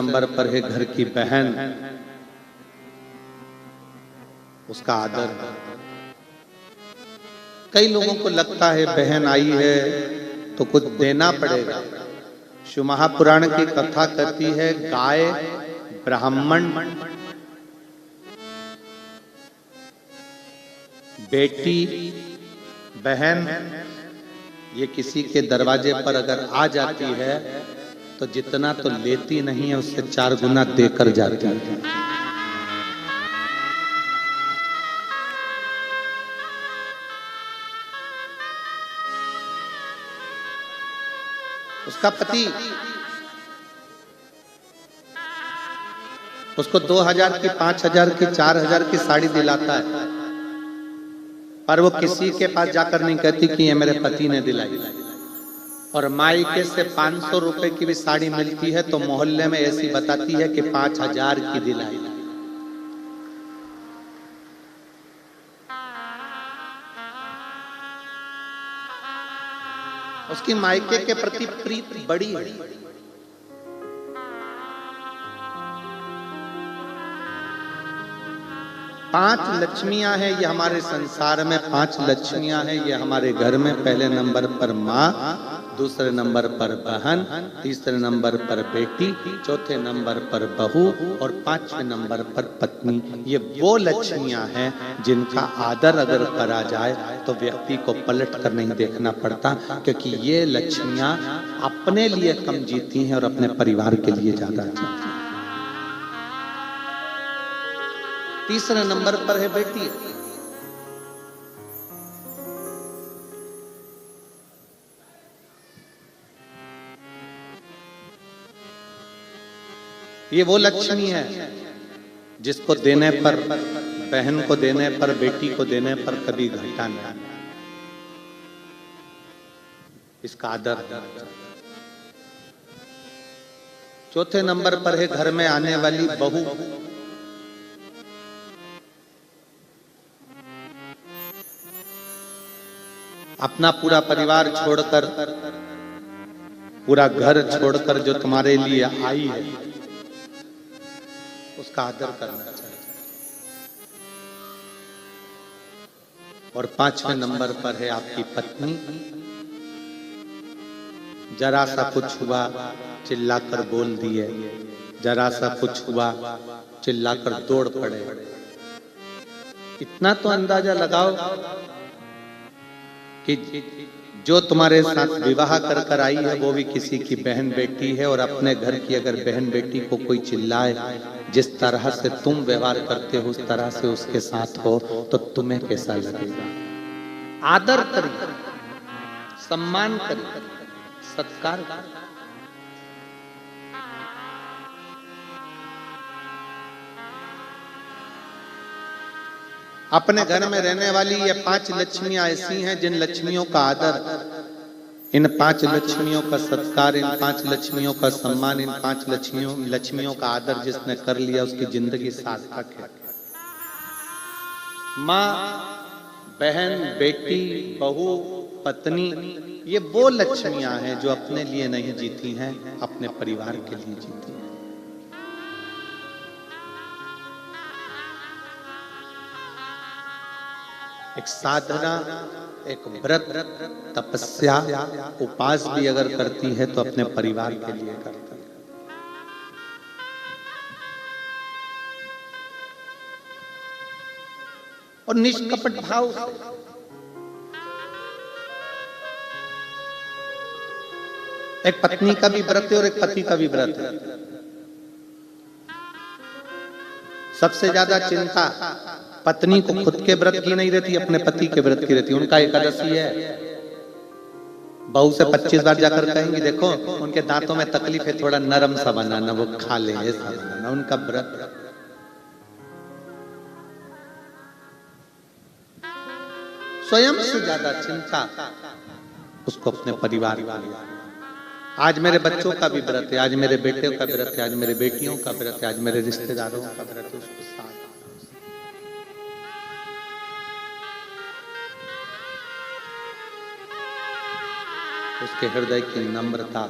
Number पर है घर की बहन, उसका आदर। कई लोगों को लगता है बहन आई है तो कुछ देना पड़ेगा। शिव महापुराण की कथा कहती है गाय, ब्राह्मण, बेटी, बहन ये किसी के दरवाजे पर अगर आ जाती है तो जितना तो लेती नहीं है उससे 4 गुना देकर जाती है। उसका पति उसको 2000 की, 5000 की, 4000 की साड़ी दिलाता है, पर वो किसी के पास जाकर नहीं कहती कि ये मेरे पति ने दिलाई। और मायके से 500 रुपए की भी साड़ी मिलती है तो मोहल्ले में ऐसी बताती है कि 5000 की दिलाई। उसकी मायके के प्रति प्रीत बड़ी है। पांच लक्ष्मियां हैं ये हमारे संसार में, 5 लक्ष्मियां हैं ये हमारे घर में। पहले नंबर पर माँ, दूसरे नंबर पर बहन, तीसरे नंबर पर बेटी, चौथे नंबर पर बहू और 5वें नंबर पर पत्नी। ये वो लक्ष्मियां हैं जिनका आदर अगर करा जाए तो व्यक्ति को पलट कर नहीं देखना पड़ता, क्योंकि ये लक्ष्मियां अपने लिए कम जीती हैं और अपने परिवार के लिए ज्यादा जीती हैं। तीसरे नंबर पर है बेटी। ये वो लक्ष्मी है जिसको देने पर, बहन को देने पर, बेटी को देने पर कभी घाटा नहीं। इसका आदर। चौथे नंबर पर है घर में आने वाली बहू। अपना पूरा परिवार छोड़कर, पूरा घर छोड़कर जो तुम्हारे लिए आई है उसका आदर करना चाहिए। और 5वें नंबर पर है आपकी पत्नी। जरा सा कुछ हुआ चिल्लाकर बोल दिए, जरा सा कुछ हुआ चिल्लाकर दौड़ पड़े। इतना तो अंदाजा लगाओ कि जो तुम्हारे साथ विवाह कर कर आई है वो भी किसी की बहन बेटी है, और अपने घर की अगर बहन बेटी को कोई चिल्लाए, जिस तरह से तुम व्यवहार करते हो उस तरह से उसके साथ हो तो तुम्हें कैसा लगेगा? आदर करिए, सम्मान करिए, सत्कार करिए। अपने घर में रहने वाली ये 5 लक्ष्मियां ऐसी हैं जिन लक्ष्मियों का आदर, इन 5 लक्ष्मियों का सत्कार, इन 5 लक्ष्मियों का सम्मान, इन 5 लक्ष्मियों का आदर जिसने कर लिया उसकी जिंदगी सार्थक है। माँ, बहन, बेटी, बहू, पत्नी ये वो लक्ष्मियां हैं जो अपने लिए नहीं जीती हैं, अपने परिवार के लिए जीती हैं। एक साधना, एक व्रत, तपस्या, उपास भी अगर करती है तो अपने परिवार के लिए करती है। और निष्कपट भाव से एक पत्नी का भी व्रत है और एक पति का भी व्रत है। सबसे ज्यादा चिंता पत्नी को खुद के व्रत की नहीं रहती, अपने पति के व्रत की रहती। उनका एकादशी है, बहू से 25 बार जाकर कहेंगे देखो उनके दांतों में तकलीफ है, थोड़ा नरम सा बनाना, वो खा ले, ऐसा बनाना उनका व्रत। स्वयं से ज्यादा चिंता उसको अपने परिवार वाले। आज मेरे बच्चों का भी व्रत है, आज मेरे बेटे का व्रत है, आज मेरे बेटियों का व्रत है, आज मेरे रिश्तेदारों का व्रत है। उसको साथ उसके हृदय की नम्रता,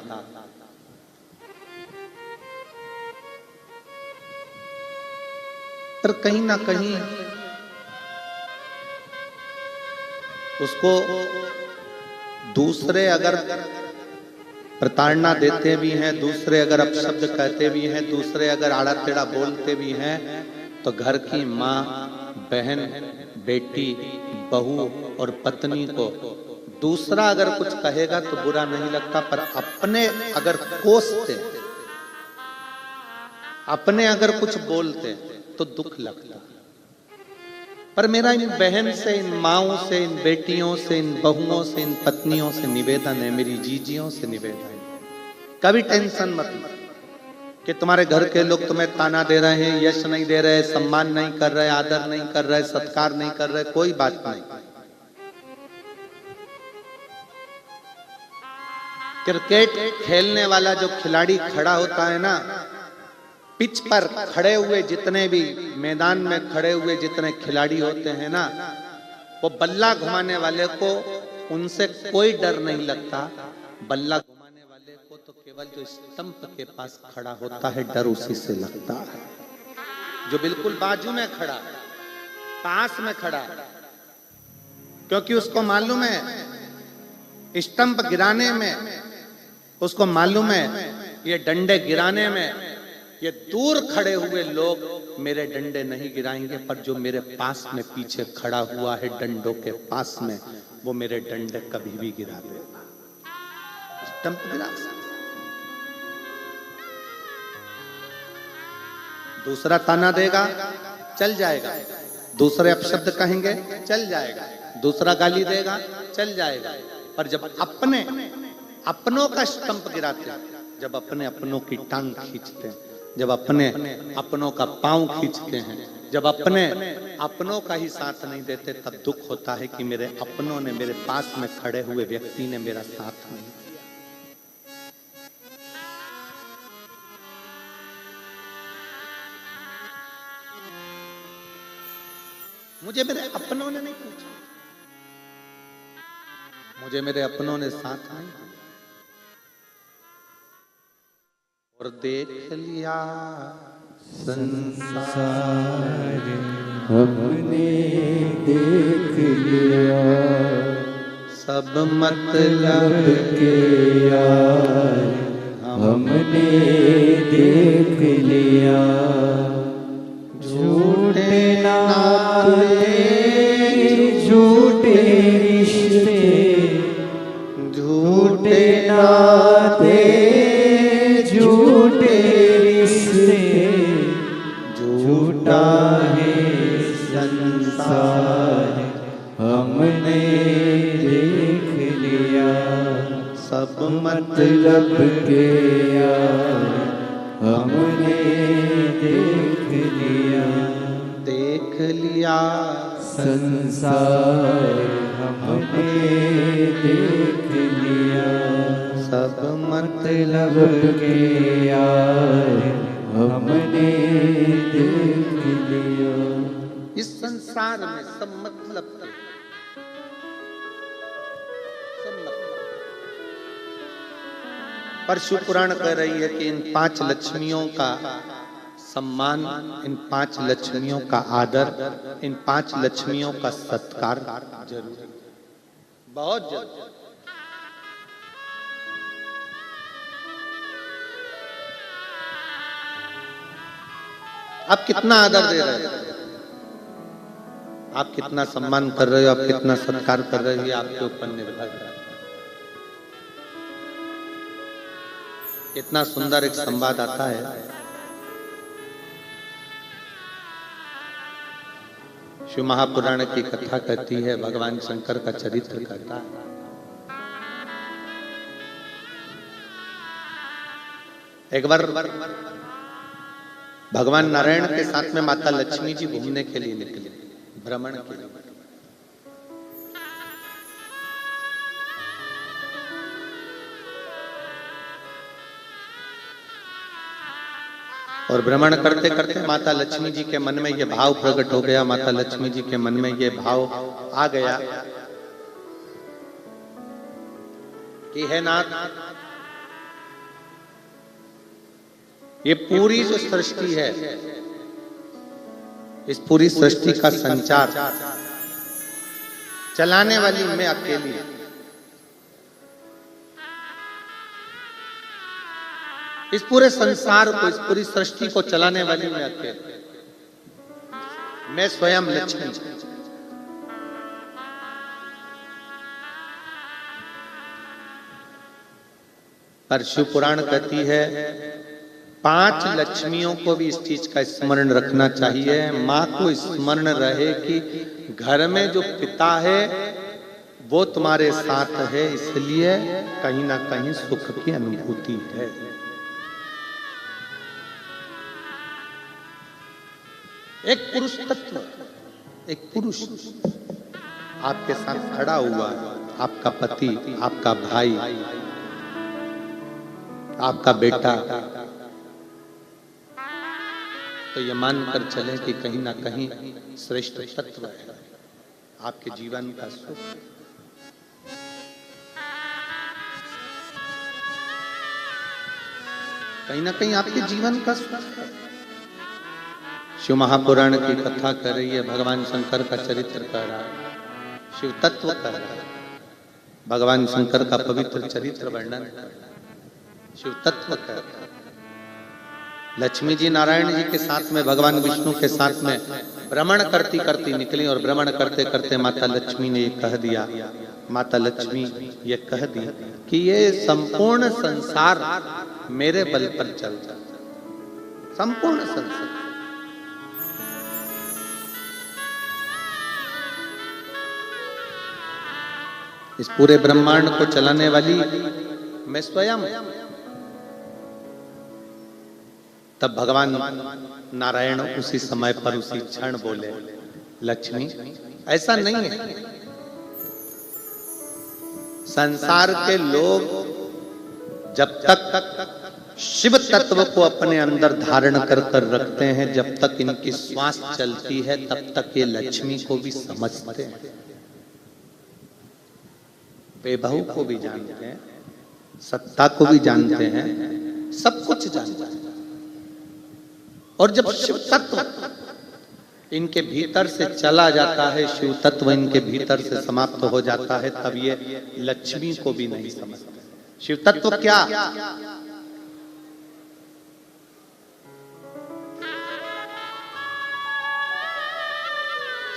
पर कहीं ना कहीं उसको दूसरे अगर प्रताड़ना देते भी हैं, दूसरे अगर अपशब्द कहते भी हैं, दूसरे अगर आड़ा टेढ़ा बोलते भी हैं, तो घर की माँ, बहन, बेटी, बहू और पत्नी को दूसरा अगर कुछ कहेगा तो बुरा नहीं लगता, पर अपने अगर कोसते, अपने अगर कुछ बोलते तो दुख लगता। पर मेरा इन बहन से, इन माओं से, इन बेटियों से, इन बहुओं से, इन पत्नियों से निवेदन है, मेरी जीजियों से निवेदन है, कभी टेंशन मत लो कि तुम्हारे घर के लोग तुम्हें ताना दे रहे हैं, यश नहीं दे रहे, सम्मान नहीं कर रहे, आदर नहीं कर रहे, सत्कार नहीं कर रहे, कोई बात नहीं। क्रिकेट खेलने वाला जो खिलाड़ी खड़ा होता है ना, पिच पर खड़े हुए जितने भी मैदान में खड़े हुए जितने खिलाड़ी होते हैं ना, वो बल्ला घुमाने वाले को उनसे कोई डर नहीं लगता। बल्ला घुमाने वाले को तो केवल जो स्टंप के पास खड़ा होता है डर उसी से लगता है, जो बिल्कुल बाजू में खड़ा, पास में खड़ा, क्योंकि उसको मालूम है स्टंप गिराने में, उसको मालूम है ये डंडे गिराने में ये दूर खड़े हुए लोग मेरे डंडे नहीं गिराएंगे, पर जो मेरे पास में पीछे खड़ा हुआ है डंडों के पास में, वो मेरे डंडे कभी भी गिरा देगा। स्टंप गिरा दूसरा ताना देगा चल जाएगा, दूसरे अपशब्द कहेंगे चल जाएगा, दूसरा गाली देगा चल जाएगा, पर जब अपने अपनों का स्टंप गिराते हैं, जब अपने अपनों की टांग खींचते हैं, जब अपने अपनों का पांव खींचते हैं, जब अपने अपनों का ही साथ नहीं देते, तब दुख होता है कि मेरे अपनों ने, मेरे पास में खड़े हुए व्यक्ति ने मेरा साथ नहीं दिया। मुझे मेरे अपनों ने नहीं पूछा, मुझे मेरे अपनों ने साथ नहीं दिया। और देख लिया संसार हमने देख लिया, सब मतलब के यार हमने देख लिया, झूठे नाते झूठे रिश्ते, झूठे नाते झूठे रिश्ते, झूठा है संसार हमने देख लिया, सब मतलब के यार हमने देख लिया, देख लिया संसार हमने देख लिया, सब मतलब के यार हमने देख लिया। इस संसार में सब मतलब के, सब मतलब। पर शिव पुराण कह रही है कि इन 5 लक्ष्मियों का सम्मान, इन 5 लक्ष्मियों का आदर, इन 5 लक्ष्मियों का सत्कार जरूरी, बहुत जरूरी। आप कितना आदर दे रहे हो, आप कितना सम्मान कर रहे हो, आप कितना सत्कार कर रहे हो, ये आपके ऊपर निर्भर है। कितना सुंदर एक संवाद आता है, शिव महापुराण की कथा कहती है, भगवान शंकर का चरित्र कहता है। एक बार भगवान नारायण के साथ में माता लक्ष्मी जी घूमने के लिए निकले, भ्रमण के लिए। और भ्रमण करते करते माता लक्ष्मी जी के मन में यह भाव प्रकट हो गया, माता लक्ष्मी जी के मन में यह भाव आ गया कि है नाथ, ये पूरी जो सृष्टि है इस पूरी सृष्टि का संचार चलाने वाली मैं अकेली। इस पूरे संसार को, इस पूरी सृष्टि को चलाने वाली मैं अकेली, मैं स्वयं लक्ष्मी। पर शिव पुराण कहती है 5 लक्ष्मियों को भी इस चीज का स्मरण रखना चाहिए। माँ को स्मरण रहे कि घर में जो पिता है वो तुम्हारे साथ है, इसलिए कहीं ना कहीं सुख की अनुभूति है। एक पुरुष तत्व, एक पुरुष आपके साथ खड़ा हुआ, आपका पति, आपका भाई, आपका बेटा, तो ये मानकर चले कि कहीं ना कहीं श्रेष्ठ तत्व है आपके जीवन का सुख। कहीं ना कहीं आपके जीवन का सुख है। शिव महापुराण की कथा कर रही है, भगवान शंकर का चरित्र कह रहा है, शिव तत्व कह रहा है, भगवान शंकर का पवित्र चरित्र वर्णन कर रहा है, शिव तत्व कह रहा है। लक्ष्मी जी नारायण जी के साथ में, भगवान विष्णु के साथ में भ्रमण करती करती निकली और भ्रमण करते करते माता लक्ष्मी ने ये कह दिया, माता लक्ष्मी ये कह दी कि ये संपूर्ण संसार मेरे बल पर चल जाता, संपूर्ण संसार। इस पूरे ब्रह्मांड को चलाने वाली मैं स्वयं। तब भगवान नारायण उसी समय पर, उसी क्षण बोले, लक्ष्मी ऐसा नहीं है। संसार के लोग जब तक शिव तत्व को अपने अंदर धारण कर कर रखते हैं, जब तक इनकी श्वास चलती है, तब तक ये लक्ष्मी को भी समझते हैं, बेबहू को भी जानते हैं, सत्ता को भी जानते हैं, सब कुछ जानते हैं। और जब शिव तत्व इनके भीतर से चला जाता है, शिव तत्व इनके भीतर से समाप्त हो जाता है, तब ये लक्ष्मी को भी नहीं समझते। शिव तत्व क्या?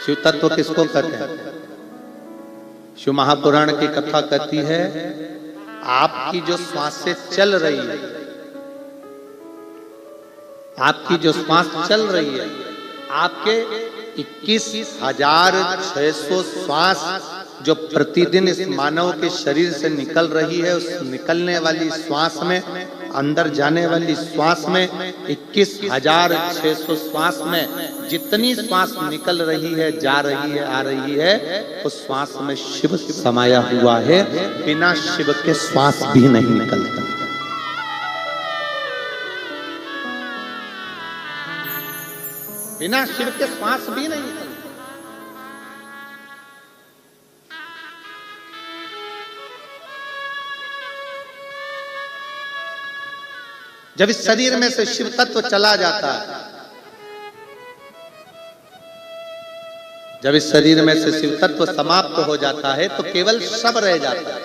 शिव तत्व किसको कहते हैं? शिव महापुराण की कथा कहती है, आपकी जो श्वासें चल रही है, आपकी जो श्वास चल रही है, आपके 21,600 श्वास जो प्रतिदिन इस मानव के शरीर से निकल रही है, उस निकलने वाली श्वास में, अंदर जाने वाली श्वास में, 21,600 श्वास में जितनी श्वास निकल रही है, जा रही है, आ रही है, उस श्वास में शिव समाया हुआ है। बिना शिव के श्वास भी नहीं निकलता। बिना शिव के श्वास भी नहीं निकलता। जब इस शरीर में से शिव तत्व चला जाता है, जब इस शरीर में से शिव तत्व समाप्त हो जाता है, तो केवल शव रह जाता है।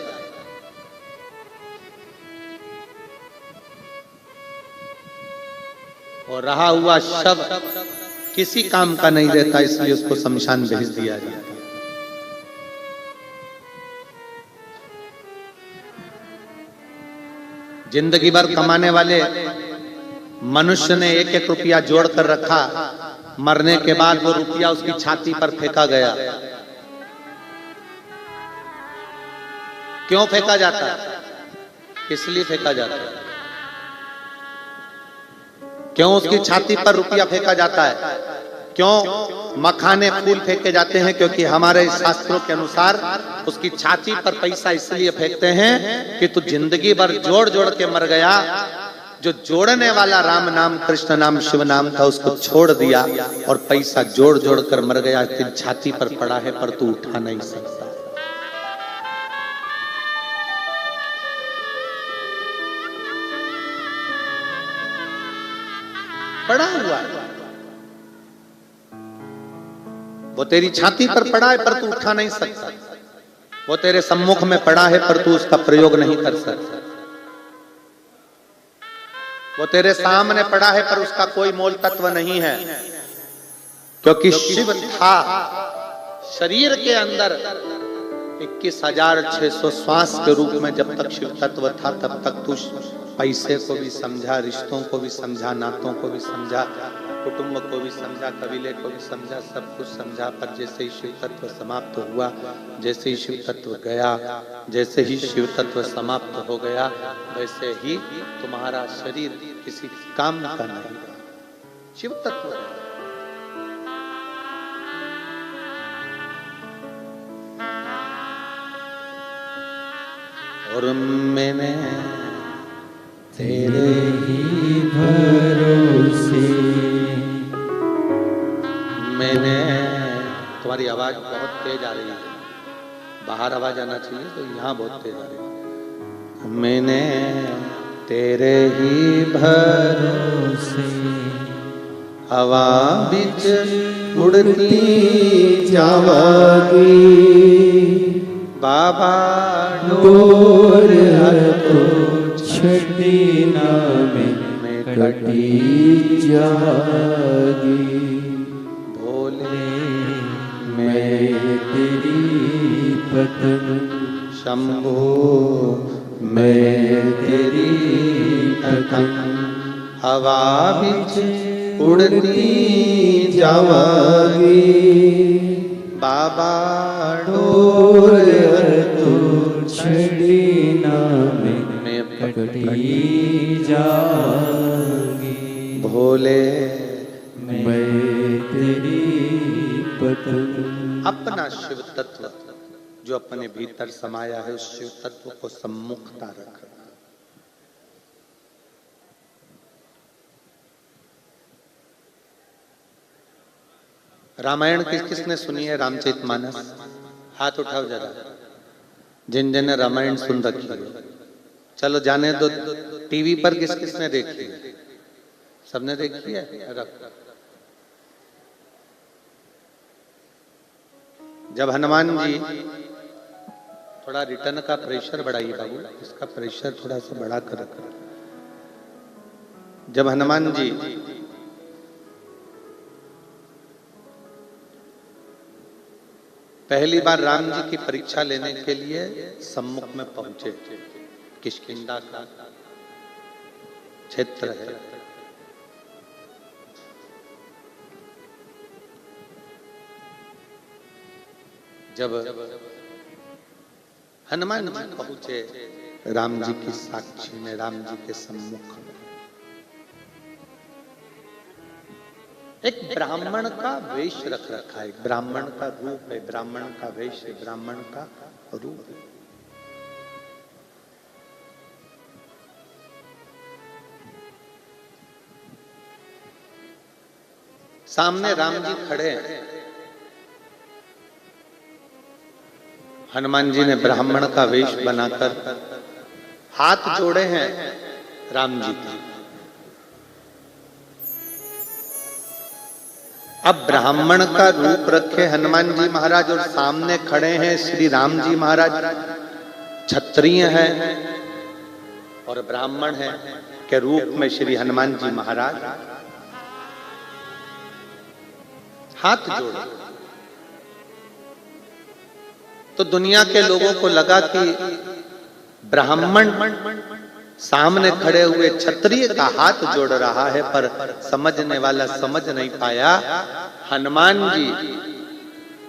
और रहा हुआ शव किसी काम का नहीं रहता, इसलिए उसको शमशान भेज दिया जाता है। जिंदगी भर कमाने वाले मनुष्य ने 1-1 रुपया जोड़ कर रखा, मरने के बाद वो रुपया उसकी छाती पर फेंका गया। क्यों फेंका जाता है? किस लिए फेंका जाता है? क्यों उसकी छाती पर रुपया फेंका जाता है? क्यों मखाने फूल फेंके जाते हैं? क्योंकि हमारे शास्त्रों के अनुसार उसकी छाती पर पैसा इसलिए फेंकते हैं कि तू जिंदगी भर जोड़ जोड़ के मर गया, जो जोड़ने वाला राम नाम, कृष्ण नाम, शिव नाम था, उसको छोड़ दिया और पैसा जोड़ जोड़ कर मर गया, तेरी छाती पर पड़ा है पर तू उठा नहीं सकता। पड़ा हुआ है। वो तेरी छाती पर पड़ा है पर तू उठा नहीं सकता, वो तेरे सम्मुख में पड़ा है पर तू उसका प्रयोग नहीं कर सकता, वो तेरे सामने पड़ा है पर उसका कोई मोल तत्व नहीं है, क्योंकि शिव था शरीर के अंदर 21,600 श्वास के रूप में। जब तक शिव तत्व था तब तक तू पैसे को भी समझा, रिश्तों को भी समझा, नातों को भी समझा, कुटुंब को भी समझा, कबीले को भी समझा, सब कुछ समझा। पर जैसे ही शिव तत्व समाप्त हुआ, जैसे ही शिव तत्व गया, जैसे ही शिव तत्व समाप्त हो गया, वैसे ही तुम्हारा शरीर किसी काम का नहीं, शिव तत्व है। और मैंने तेरे ही भरोसे, मैंने, तुम्हारी आवाज बहुत तेज आ रही है, बाहर आवाज आना चाहिए, तो यहाँ बहुत तेज आ रही है। मैंने तेरे ही भरोसे हवा बिच उड़ती जावागी, बाबा डोर तो छड़ी ना में कटी जागी, भोले मैं तेरी पतंग, शंभो मैं तेरी पतंग, हवा बिच उड़ती जावागी, बाबा डोर तो छड़ी ना में कटी जागी, भोले मैं तेरी पतंग। अपना शिव तत्व जो अपने भीतर समाया है, उस शिव तत्व को सम्मुखता रख। रामायण किसने सुनी है? रामचरितमानस, हाथ उठाओ जरा, जिन जिन ने रामायण सुन रखी है। चलो जाने दो, टीवी पर किसने देखी है? सबने देखी है? रख। जब हनुमान जी, थोड़ा रिटर्न का प्रेशर बढ़ाइए बाबू, इसका प्रेशर थोड़ा सा बढ़ा कर रखो। जब हनुमान जी पहली बार राम जी की परीक्षा लेने के लिए सम्मुख में पहुंचे, किष्किंधा का क्षेत्र है, जब हनुमान जी पहुंचे राम जी की साक्षी में, राम जी के सम्मुख में, एक ब्राह्मण का वेश रख रखा है, ब्राह्मण का रूप है, ब्राह्मण का वेश है, ब्राह्मण का रूप है। सामने राम जी खड़े हैं, हनुमान जी ने ब्राह्मण का वेश बनाकर हाथ जोड़े हैं राम जी के। अब ब्राह्मण का रूप रखे हनुमान जी महाराज और सामने खड़े हैं श्री राम जी महाराज, क्षत्रिय हैं और ब्राह्मण हैं के रूप में श्री हनुमान जी महाराज हाथ जोड़े। तो दुनिया के लोगों को लगा कि ब्राह्मण सामने खड़े हुए क्षत्रिय का हाथ जोड़ रहा है, पर समझने वाला समझ नहीं पाया हनुमान जी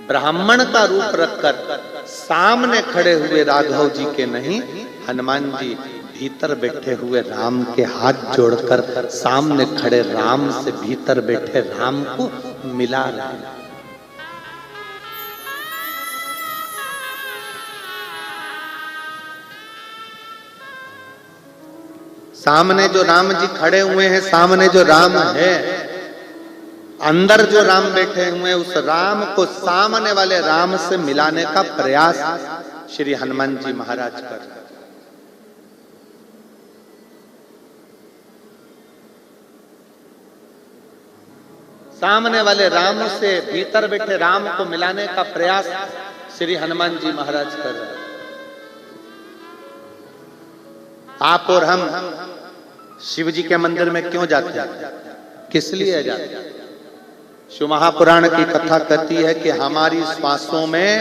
ब्राह्मण का रूप रखकर सामने खड़े हुए राघव जी के नहीं, हनुमान जी भीतर बैठे हुए राम के हाथ जोड़कर सामने खड़े राम से भीतर बैठे राम को मिला रहे हैं। सामने जो राम जी खड़े हुए हैं, सामने जो राम है, अंदर जो राम बैठे हुए हैं, उस राम को सामने वाले राम से मिलाने का प्रयास श्री हनुमान जी महाराज कर रहे हैं। सामने वाले राम से भीतर बैठे राम को मिलाने का प्रयास श्री हनुमान जी महाराज कर रहे हैं। आप और हम शिव जी के मंदिर में क्यों जाते हैं, किस लिए जाते हैं? शिव महापुराण की कथा कहती है कि हमारी श्वासों में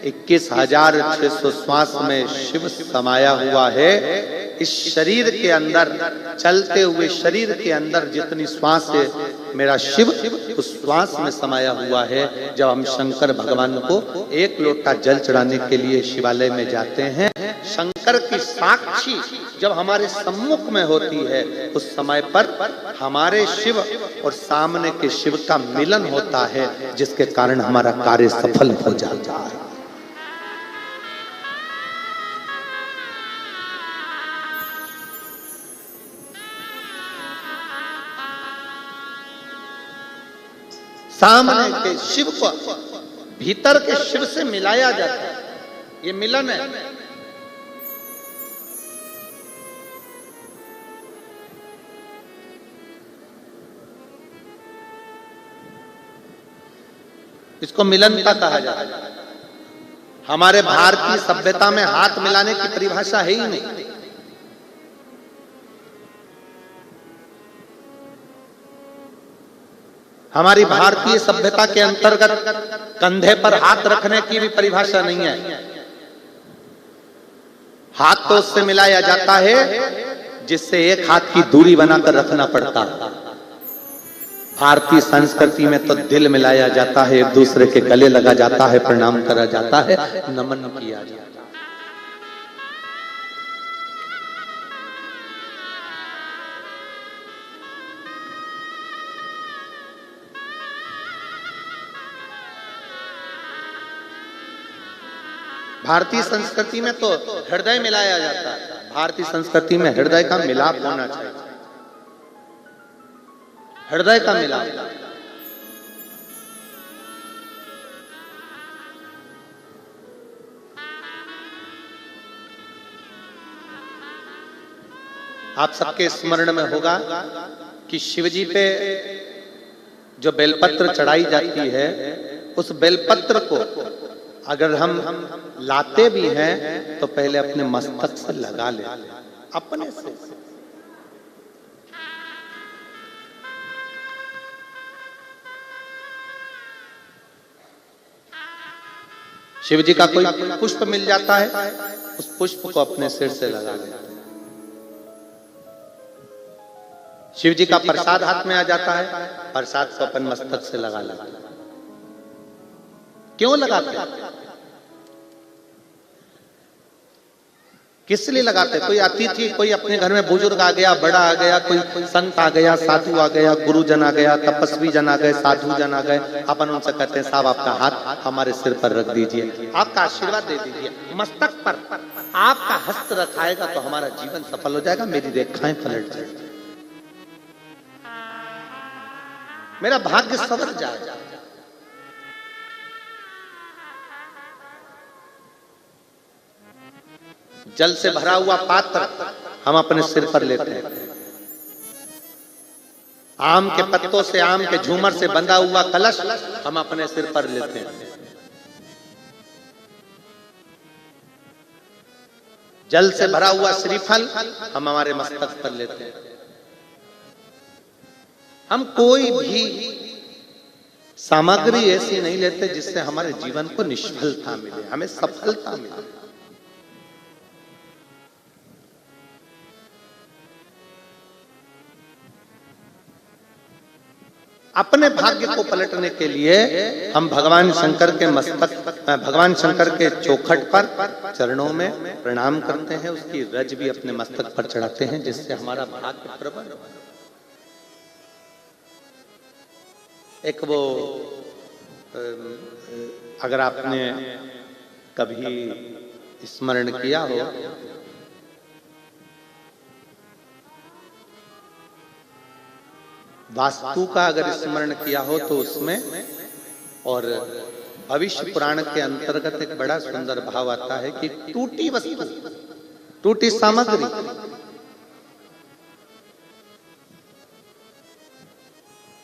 21,600 श्वास में शिव समाया हुआ है। इस शरीर के अंदर, चलते हुए शरीर के अंदर जितनी श्वास है, मेरा शिव उस श्वास में समाया हुआ है। जब हम शंकर भगवान को एक लोटा जल चढ़ाने के लिए शिवालय में जाते हैं, शंकर की साक्षी जब हमारे सम्मुख में होती है, उस समय पर हमारे शिव और सामने के शिव का मिलन होता है, जिसके कारण हमारा कार्य सफल हो जाता है। सामने के शिव को भीतर के शिव से मिलाया जाता है, ये मिलन है। इसको मिलनता कहा जाता है। हमारे भारतीय सभ्यता में हाथ मिलाने की परिभाषा है ही नहीं। हमारी भारतीय सभ्यता के अंतर्गत कंधे पर हाथ रखने की भी परिभाषा नहीं है। हाथ तो उससे मिलाया जाता है जिससे एक हाथ की दूरी बनाकर रखना पड़ता है। भारतीय संस्कृति में तो दिल मिलाया जाता है, एक दूसरे के गले लगा जाता है, प्रणाम करा जाता है, नमन किया जाता है। भारतीय संस्कृति में तो हृदय मिलाया जाता है। भारतीय संस्कृति में हृदय का मिलाप होना चाहिए, हृदय का मिलाप। आप सबके स्मरण में होगा कि शिवजी पे जो बेलपत्र चढ़ाई जाती है, उस बेलपत्र को अगर हम लाते भी हैं तो पहले अपने मस्तक से लगा ले, अपने से। शिव जी का कोई पुष्प मिल जाता है, उस पुष्प को अपने सिर से लगा लेते हैं। शिव जी का प्रसाद हाथ में आ जाता है, प्रसाद को अपन मस्तक से लगा लेते हैं। क्यों लगाते हैं, किस लिए लगाते? कोई अतिथि, कोई अपने घर में बुजुर्ग आ गया, बड़ा आ गया, कोई संत आ गया, साधु आ गया, गुरुजन आ गया, तपस्वी जन आ गए, साधु जन आ गए, अपन उनसे कहते हैं साहब आपका हाथ हमारे सिर पर रख दीजिए, आपका आशीर्वाद दे दीजिए। मस्तक पर आपका हस्त रखाएगा तो हमारा जीवन सफल हो जाएगा, मेरी रेखाएं पलट जाएगी, मेरा भाग्य संवर जाएगा। जल से भरा हुआ पात्र हम अपने सिर पर लेते हैं। आम के पत्तों से, आम के झूमर से बंधा हुआ कलश हम अपने सिर पर लेते हैं। जल से भरा हुआ श्रीफल हम हमारे मस्तक पर लेते हैं। हम कोई भी सामग्री ऐसी नहीं लेते जिससे हमारे जीवन को निष्फलता मिले, हमें सफलता मिले। अपने भाग्य को पलटने के लिए हम भगवान शंकर के मस्तक, भगवान शंकर के चौखट पर चरणों में प्रणाम करते हैं, उसकी रज भी अपने मस्तक पर चढ़ाते हैं, जिससे हमारा भाग्य प्रबल। एक वो अगर आपने कभी स्मरण किया हो, वास्तु का अगर स्मरण किया हो तो उसमें और भविष्य पुराण के अंतर्गत एक बड़ा सुंदर भाव आता है कि टूटी वस्तु, टूटी सामग्री,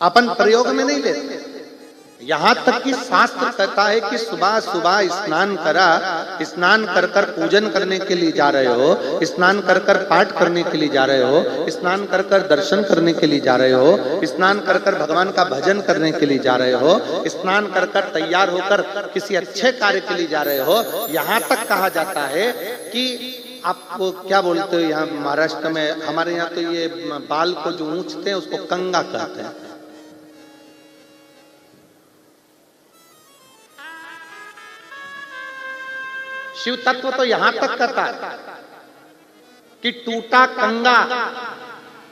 अपन प्रयोग में नहीं लेते। यहां तक कि शास्त्र कहता है कि सुबह सुबह स्नान करा, स्नान कर कर पूजन करने के लिए जा रहे हो, स्नान कर कर पाठ करने के लिए जा रहे हो, स्नान कर कर दर्शन करने के लिए जा रहे हो, स्नान कर कर भगवान का भजन करने के लिए जा रहे हो, स्नान कर कर तैयार होकर किसी अच्छे कार्य के लिए जा रहे हो। यहां तक कहा जाता है कि आपको क्या बोलते हो, यहाँ महाराष्ट्र में, हमारे यहाँ तो ये बाल को जो ऊंचते हैं उसको कंगा कहते हैं। शिव तत्व तो यहां तक कहता है कि टूटा कंगा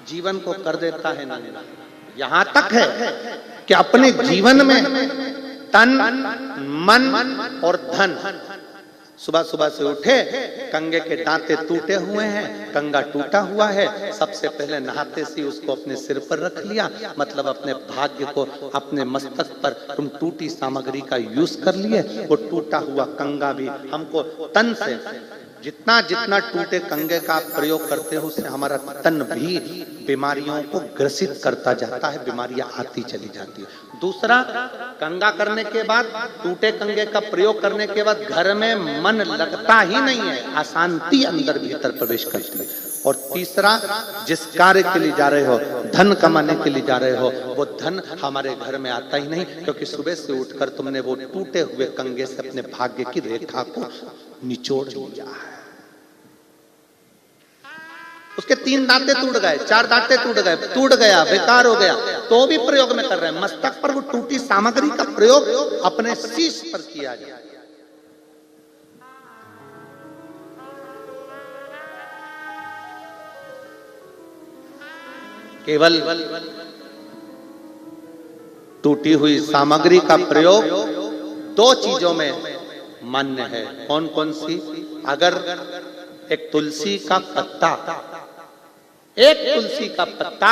जीवन को कर देता है नंगा। यहां तक है कि अपने जीवन में तन, मन और धन, सुबह सुबह से उठे, कंगे के दांते टूटे हुए हैं, कंगा टूटा हुआ है, सबसे पहले नहाते से उसको अपने सिर पर रख लिया, मतलब अपने भाग्य को अपने मस्तक पर तुम टूटी सामग्री का यूज कर लिए। वो टूटा हुआ कंगा भी हमको तन से, जितना जितना टूटे कंगे का प्रयोग करते हो उससे हमारा तन भी बीमारियों को ग्रसित करता जाता है, बीमारियां आती चली जाती है। दूसरा, कंगा करने के बाद, टूटे कंगे का प्रयोग करने के बाद घर में मन लगता ही नहीं है, अशांति अंदर भीतर प्रवेश करती है। और तीसरा, जिस कार्य के लिए जा रहे हो, धन कमाने के लिए जा रहे हो, वो धन हमारे घर में आता ही नहीं, क्योंकि सुबह से उठकर तुमने वो टूटे हुए कंगे से अपने भाग्य की रेखा को निचोड़ लिया है। उसके 3 दांते टूट गए, 4 दांते टूट गए, टूट गया, बेकार हो गया, तो भी प्रयोग में कर रहे हैं। मस्तक पर वो टूटी सामग्री का प्रयोग अपने शीश पर किया जाए। केवल टूटी हुई सामग्री का प्रयोग 2 चीजों में मान्य है। कौन कौन सी? अगर एक तुलसी का पत्ता, एक तुलसी का पत्ता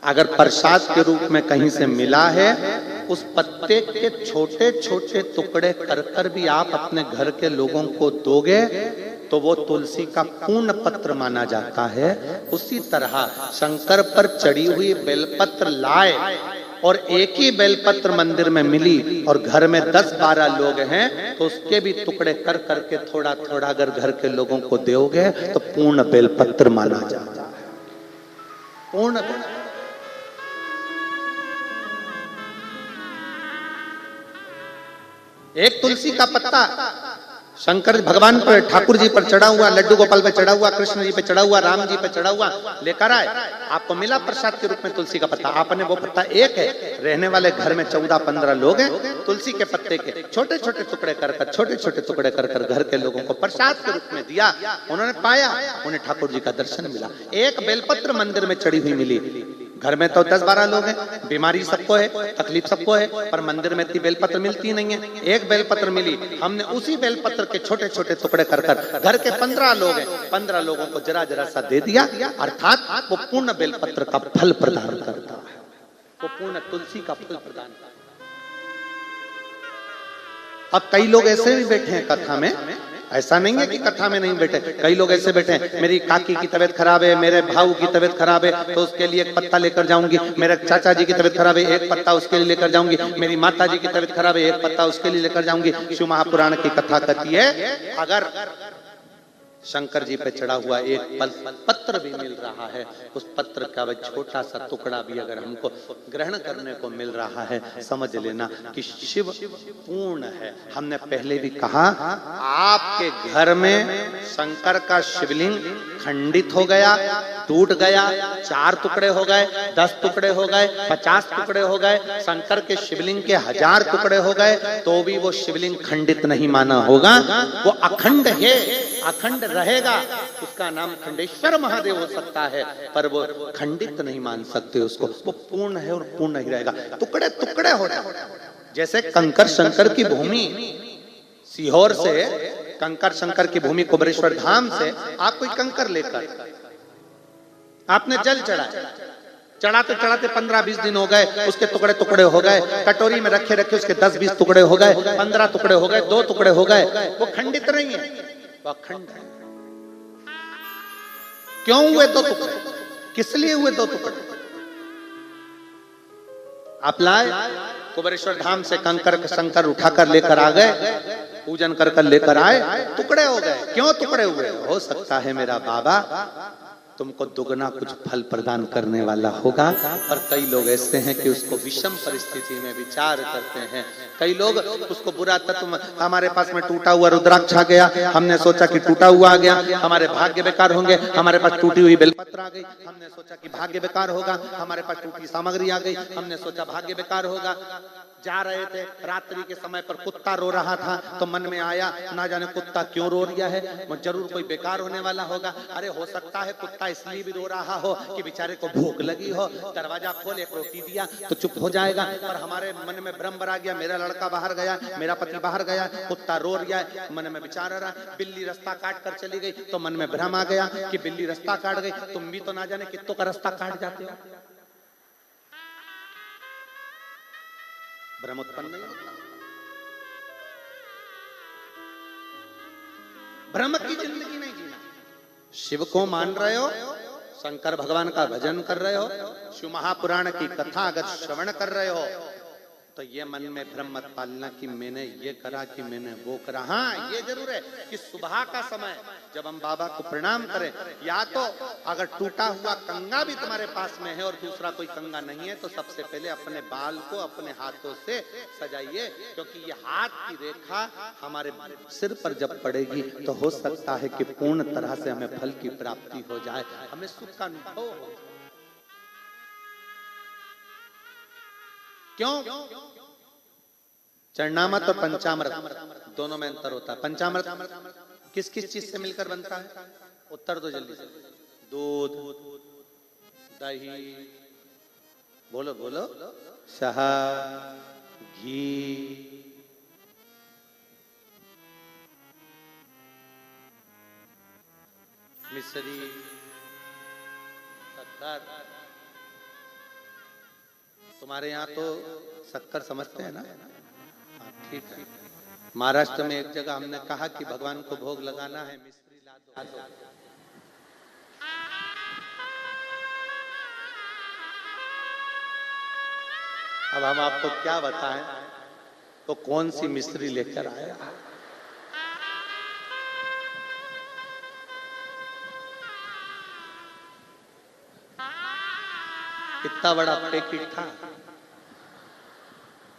अगर प्रसाद के रूप में कहीं से मिला है, उस पत्ते के छोटे छोटे टुकड़े कर कर भी आप अपने घर के लोगों को दोगे तो वो तुलसी का पूर्ण पत्र माना जाता है। उसी तरह शंकर पर चढ़ी हुई बेलपत्र लाए और एक ही बेलपत्र मंदिर में मिली और घर में 10-12 लोग हैं तो उसके भी टुकड़े कर करके थोड़ा थोड़ा अगर घर के लोगों को दोगे तो पूर्ण बेलपत्र माना जाता है। पूर्ण एक तुलसी का पत्ता शंकर भगवान पर, ठाकुर जी पर चढ़ा हुआ, लड्डू गोपाल पे चढ़ा हुआ, कृष्ण जी पे चढ़ा हुआ, राम जी पे चढ़ा हुआ लेकर आए, आपको मिला प्रसाद के रूप में तुलसी का पत्ता। आपने वो पत्ता एक है, रहने वाले घर में 14-15 लोग हैं, तुलसी के पत्ते के छोटे छोटे टुकड़े कर कर, छोटे छोटे टुकड़े कर कर घर के लोगों को प्रसाद के रूप में दिया। उन्होंने पाया, उन्हें ठाकुर जी का दर्शन मिला। एक बेलपत्र मंदिर में चढ़ी हुई मिली। घर में तो 10-12 लोग हैं, बीमारी सबको है, तकलीफ सबको है, पर मंदिर में इतनी बेलपत्र मिलती नहीं है। एक बेलपत्र मिली, हमने उसी बेलपत्र के छोटे छोटे टुकड़े कर कर घर के 15 लोग हैं, 15 लोगों को जरा जरा सा दे दिया, अर्थात वो पूर्ण बेलपत्र का फल प्रदान करता है, वो पूर्ण तुलसी का फल प्रदान करता है। अब कई लोग ऐसे भी बैठे हैं कथा में, ऐसा नहीं है कि कथा में नहीं बैठे, कई लोग ऐसे बैठे हैं, मेरी काकी की तबीयत खराब है, मेरे भाऊ की तबीयत खराब है तो उसके लिए एक पत्ता लेकर जाऊंगी, मेरे चाचा जी की तबीयत खराब है एक पत्ता उसके लिए लेकर जाऊंगी, मेरी माता जी की तबीयत खराब है एक पत्ता उसके लिए लेकर जाऊंगी। शिव महापुराण की कथा कहती है अगर शंकर जी पे चढ़ा हुआ एक पत्र भी मिल रहा है, उस पत्र का वह छोटा सा टुकड़ा भी अगर हमको ग्रहण करने को मिल रहा है, समझ लेना कि शिव पूर्ण है। हमने पहले भी कहा, आपके घर में शंकर का शिवलिंग खंडित हो गया, टूट गया, 4 टुकड़े हो गए, 10 टुकड़े हो गए, 50 टुकड़े हो गए, शंकर के शिवलिंग के 1000 टुकड़े हो गए, तो भी वो शिवलिंग खंडित नहीं माना होगा, वो अखंड है, अखंड रहेगा। उसका नाम खंडेश्वर महादेव हो सकता है, पर वो खंडित नहीं मान सकते उसको, वो पूर्ण है और पूर्ण ही रहेगा। टुकड़े टुकड़े हो रहे, जैसे कंकर शंकर की भूमि, सीहोर से कंकर शंकर की भूमि कुबरेश्वर धाम से आप कोई कंकर लेकर आपने जल चढ़ाया, चढ़ाते चढ़ाते 15-20 दिन हो गए, उसके टुकड़े टुकड़े हो गए, कटोरी में रखे रखे उसके 10-20 टुकड़े हो गए, 15 टुकड़े हो गए, 2 टुकड़े हो गए, वो खंडित नहीं है, वो अखंड है। क्यों हुए 2 टुकड़े? किस लिए हुए 2 टुकड़े? आप लाए कुबेरेश्वर धाम से कंकर शंकर उठाकर लेकर आ गए, पूजन कर कर लेकर आए, टुकड़े हो गए। क्यों टुकड़े हुए? हो सकता है मेरा बाबा तुमको दुगना कुछ फल प्रदान करने वाला होगा। पर कई लोग ऐसे हैं कि उसको विषम परिस्थिति में विचार करते हैं। कई लोग उसको बुरा तत्व, हमारे पास में टूटा हुआ रुद्राक्ष आ गया, हमने सोचा कि टूटा हुआ आ गया, हमारे भाग्य बेकार होंगे। हमारे पास टूटी हुई बेलपत्र आ गई, हमने सोचा कि भाग्य बेकार होगा। हमारे पास टूटी सामग्री आ गई, हमने सोचा भाग्य बेकार होगा। जा रहे थे रात्रि के समय पर कुत्ता रो रहा था, तो मन में आया ना जाने कुत्ता क्यों रो रहा है, जरूर कोई बेकार होने वाला होगा। अरे हो सकता है कुत्ता इसलिए भी रो रहा हो कि बेचारे को भूख लगी हो, दरवाजा खोल एक रोटी दिया तो चुप हो जाएगा। पर हमारे मन में भ्रम भरा गया, मेरा लड़का बाहर गया, मेरा पति बाहर गया, कुत्ता रो रहा है, मन में विचार आ रहा है। बिल्ली रास्ता काट कर चली गई तो मन में भ्रम आ गया कि बिल्ली रास्ता काट गई। तुम भी तो ना जाने कितनों का रास्ता काट जाते हो। भ्रम उत्पन्न नहीं होता। भ्रम की जिंदगी नहीं जीना। शिव को मान रहे हो, शंकर भगवान का भजन कर रहे हो, शिव महापुराण की कथा अगर श्रवण कर रहे हो, तो ये मन में भ्रम मत पालना कि मैंने ये करा कि मैंने वो करा। हाँ ये जरूर है कि सुबह का समय जब हम बाबा को प्रणाम करें, या तो अगर टूटा हुआ कंगा भी तुम्हारे पास में है और दूसरा कोई कंगा नहीं है, तो सबसे पहले अपने बाल को अपने हाथों से सजाइए, क्योंकि ये हाथ की रेखा हमारे सिर पर जब पड़ेगी तो हो सकता है कि पूर्ण तरह से हमें फल की प्राप्ति हो जाए, हमें सुख का अनुभव हो। क्यों? चरणामृत और पंचामृत दोनों में अंतर होता है। पंचामृत किस किस चीज से मिलकर बनता है? उत्तर दो जल्दी से। दूध, दही, बोलो बोलो, शहद, घी, मिश्री, शक्कर। तुम्हारे यहाँ तो शक्कर समझते हैं ना? ठीक है। महाराष्ट्र में एक जगह हमने कहा कि भगवान को भोग लगाना है, मिश्री ला दो। अब हम आपको क्या बताएं तो कौन सी मिश्री लेकर आया। इतना बड़ा पैकेट था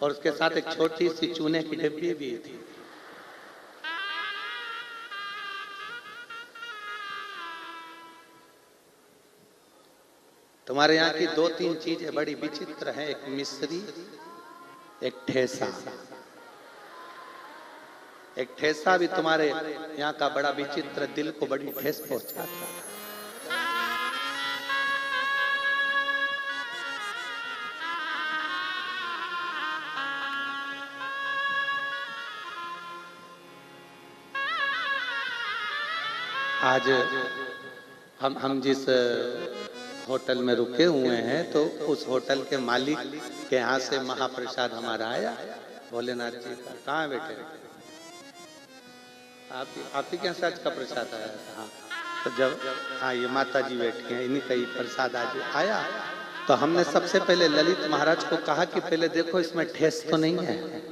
और उसके साथ एक छोटी सी चूने की डिब्बी भी थी। तुम्हारे यहाँ की दो तीन चीजें बड़ी विचित्र हैं, एक मिश्री, एक ठेसा। एक ठेसा भी तुम्हारे यहाँ का बड़ा विचित्र, दिल को बड़ी ठेस पहुंचाता है। आज हम जिस होटल में रुके हुए हैं, तो उस होटल के मालिक के यहाँ से महाप्रसाद हमारा आया, भोलेनाथ जी का। कहाँ है बेटे? आप ही के यहाँ आज का प्रसाद आया था। हाँ, तो जब हाँ ये माता जी बैठी हैं, इन्हीं का ही प्रसाद आज आया। तो हमने सबसे पहले ललित महाराज को कहा कि पहले देखो इसमें ठेस तो नहीं है।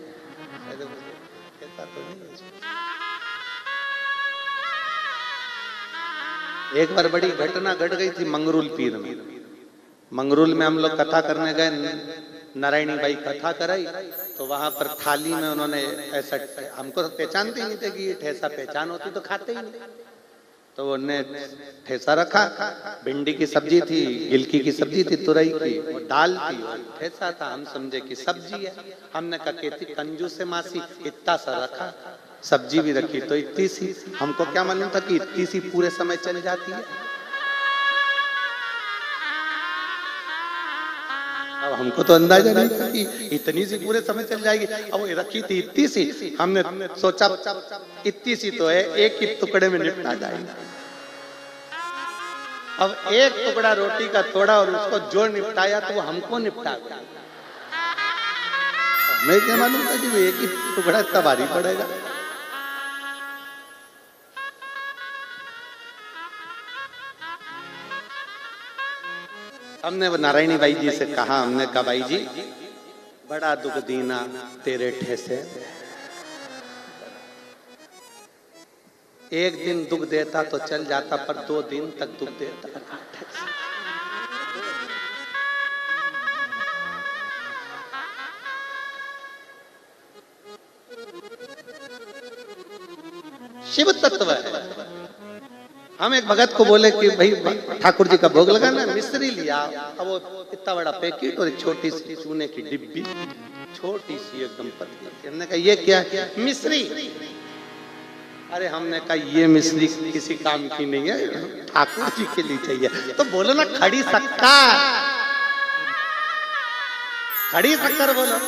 एक बार बड़ी घटना घट गई थी मंगरूल पीर में। मंगरूल में हम लोग कथा करने गए, नारायणी बाई कथा कराई, तो वहां पर थाली में उन्होंने ऐसा, हमको पहचानते ही नहीं थे कि ये ठेसा, पहचान होती तो खाते ही नहीं। तो उन्होंने ठेसा रखा, भिंडी की सब्जी थी, गिलकी की सब्जी थी, तुरई की, और दाल थी, और ठेसा था। हम समझे कि सब्जी है। हमने कहा कि कंजूस से मासी, इतना सा रखा, सब्जी भी रखी तो इतनी सी। हमको क्या मालूम था कि इतनी सी पूरे समय चल जाती है। अब हमको तो अंदाजा नहीं था कि इतनी सी पूरे समय चल जाएगी। अब वो रखी थी इतनी सी, हमने सोचा इतनी सी तो है, एक ही टुकड़े में निपटा जाएगा। अब एक टुकड़ा रोटी का तोड़ा और उसको जो निपटाया तो वो हमको निपटा गया। मैं क्या मालूम था कि वो एक ही टुकड़ा इतना भारी पड़ेगा। हमने वो नारायणी बाई जी से कहा, हमने कहा बाई जी बड़ा दुख दीना तेरे ठेसे। एक दिन दुख देता तो चल जाता, पर 2 दिन तक दुख देता। शिव तत्व है। हम एक भगत को बोले कि भाई ठाकुर जी का भोग लगाना, मिश्री लिया। अब वो इतना बड़ा पैकेट और एक छोटी सी चूने की डिब्बी, छोटी सी एकदम पतली। हमने कहा ये क्या? मिश्री। अरे हमने कहा ये मिश्री किसी काम की नहीं है, ठाकुर जी के लिए चाहिए। तो बोलो ना खड़ी शक्कर, खड़ी शक्कर बोलो।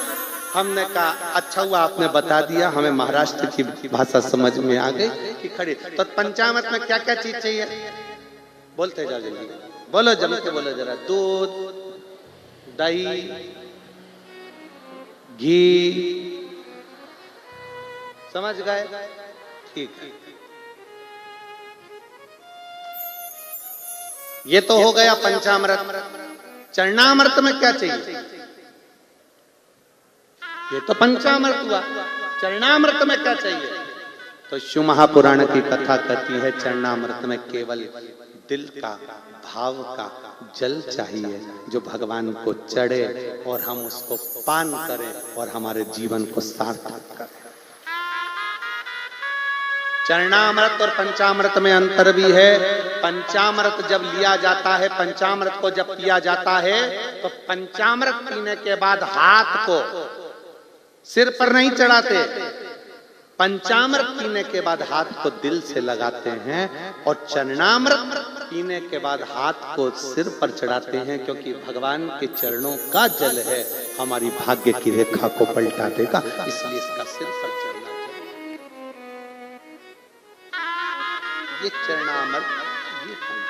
हमने कहा अच्छा हुआ आपने बता दिया, हमें महाराष्ट्र की भाषा समझ में आ गई कि खड़ी। तो पंचामृत में क्या क्या चीज चाहिए? बोलते जाओ जल्दी, बोलो जम के बोलो जरा। दूध, दही, घी, समझ गए? ठीक। ये तो हो गया पंचामृत। चरणामृत में क्या चाहिए? ये तो पंचामृत हुआ। चरणामृत में क्या चाहिए? तो शिव महापुराण की कथा कहती है चरणामृत में केवल दिल का, भाव का जल चाहिए, जो भगवान को चढ़े और हम उसको पान करें और हमारे जीवन को सार्थक करें। चरणामृत और पंचामृत में अंतर भी है। पंचामृत जब लिया जाता है, पंचामृत को जब पिया जाता है, तो पंचामृत पीने के बाद हाथ को सिर पर नहीं चढ़ाते। पंचामृत पीने के बाद हाथ को दिल से लगाते हैं, और चरणामृत पीने के बाद हाथ को सिर पर चढ़ाते हैं, क्योंकि भगवान के चरणों का जल है, हमारी भाग्य की रेखा को पलटा देगा, इसलिए इसका सिर पर चढ़ना चाहिए। ये चरणामृत, ये पंचामृत।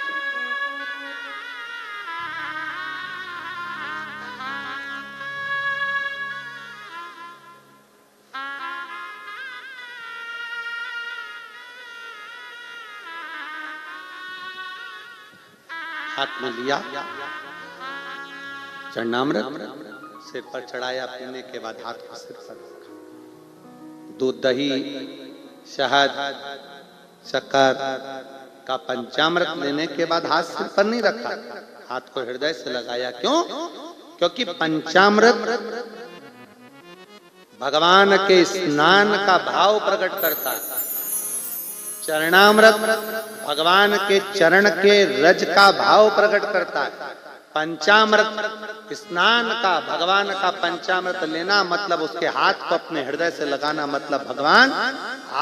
हाथ में लिया चरणामृत, सिर पर चढ़ाया, पीने के बाद हाथ को सिर पर रखा। दूध, दही, शहद, शक्कर का पंचामृत लेने के बाद हाथ सिर पर नहीं रखा, हाथ को हृदय से लगाया। क्यों? क्योंकि पंचामृत भगवान के स्नान का भाव प्रकट करता है। चरणामृत भगवान के चरण के रज का भाव प्रकट करता है। पंचामृत स्नान का, भगवान का पंचामृत लेना मतलब उसके हाथ को अपने हृदय से लगाना, मतलब भगवान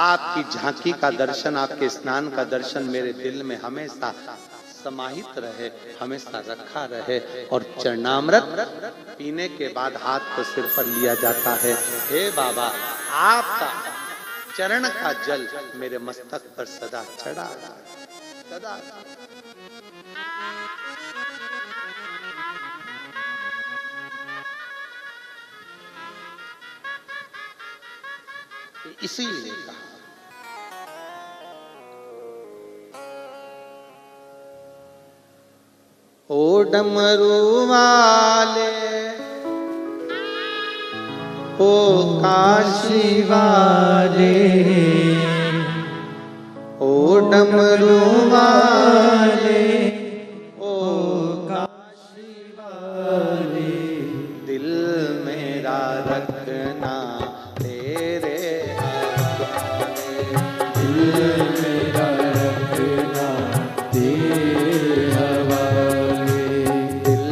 आपकी झांकी का दर्शन, आपके स्नान का दर्शन मेरे दिल में हमेशा समाहित रहे, हमेशा रखा रहे। और चरणामृत पीने के बाद हाथ को सिर पर लिया जाता है। हे बाबा, आपका चरण का जल मेरे मस्तक पर सदा चढ़ा, सदा। इसीलिए कहा ओ डमरू वाले, ओ काशी वाले, ओ डमरू वाले, ओ काशी वाले, दिल मेरा रखना तेरे हवाले, दिल मेरा रखना तेरे हवाले, दिल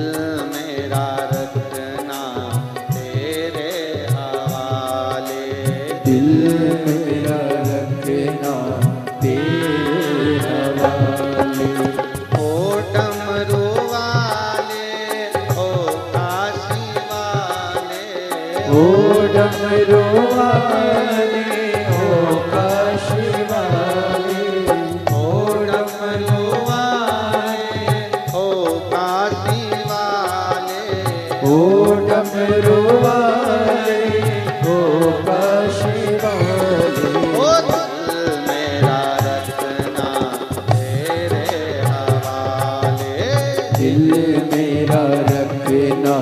मेरा रखना तेरे हवाले, दिल मेरा रखना तेरे हवाले। ओ डमरू वाले, ओ काशी वाले, ओ डमरू वाले, ओ काशी वाले, ओ डमरू वाले, ओ काशी वाले, ओ डमरू वाले, ओ काशी वाले, ओ दिल मेरा रखना तेरे हवाले, दिल मेरा रखना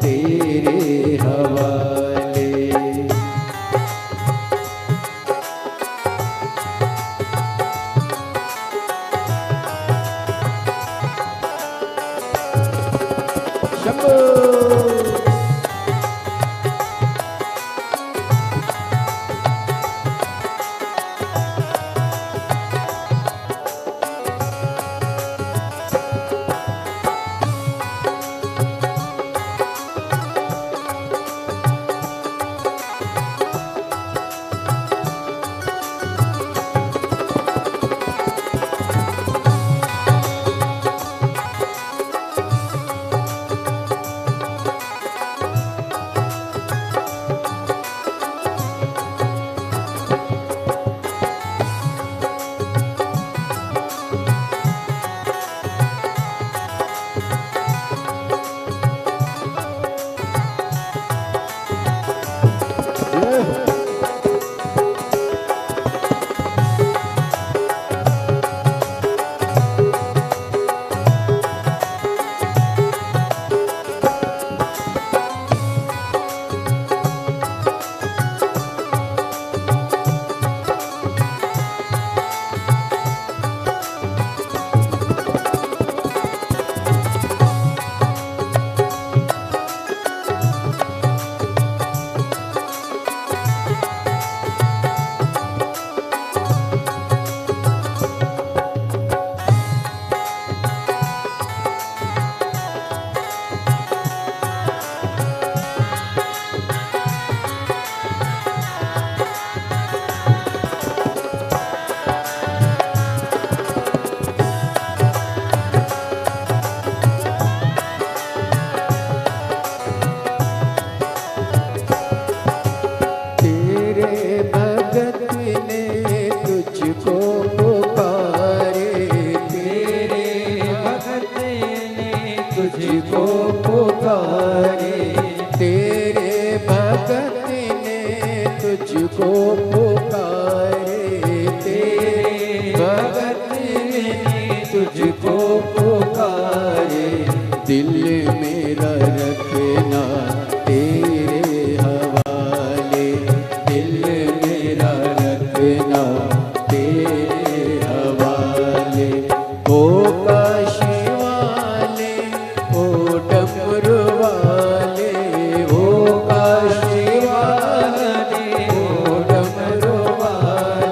तेरे तेरे हवाले। शंभो तुझको पुकारे, तेरे भगत ने तुझको पुकारे, तेरे भगत ने तुझको पुकारे। दिल मेरा रखना तेरे हवाले, दिल मेरा रखना तेरे हवाले। ओ काशी वाले, ओ डमरू वाले, ओ काशी वाले, ओ डमरू वाले,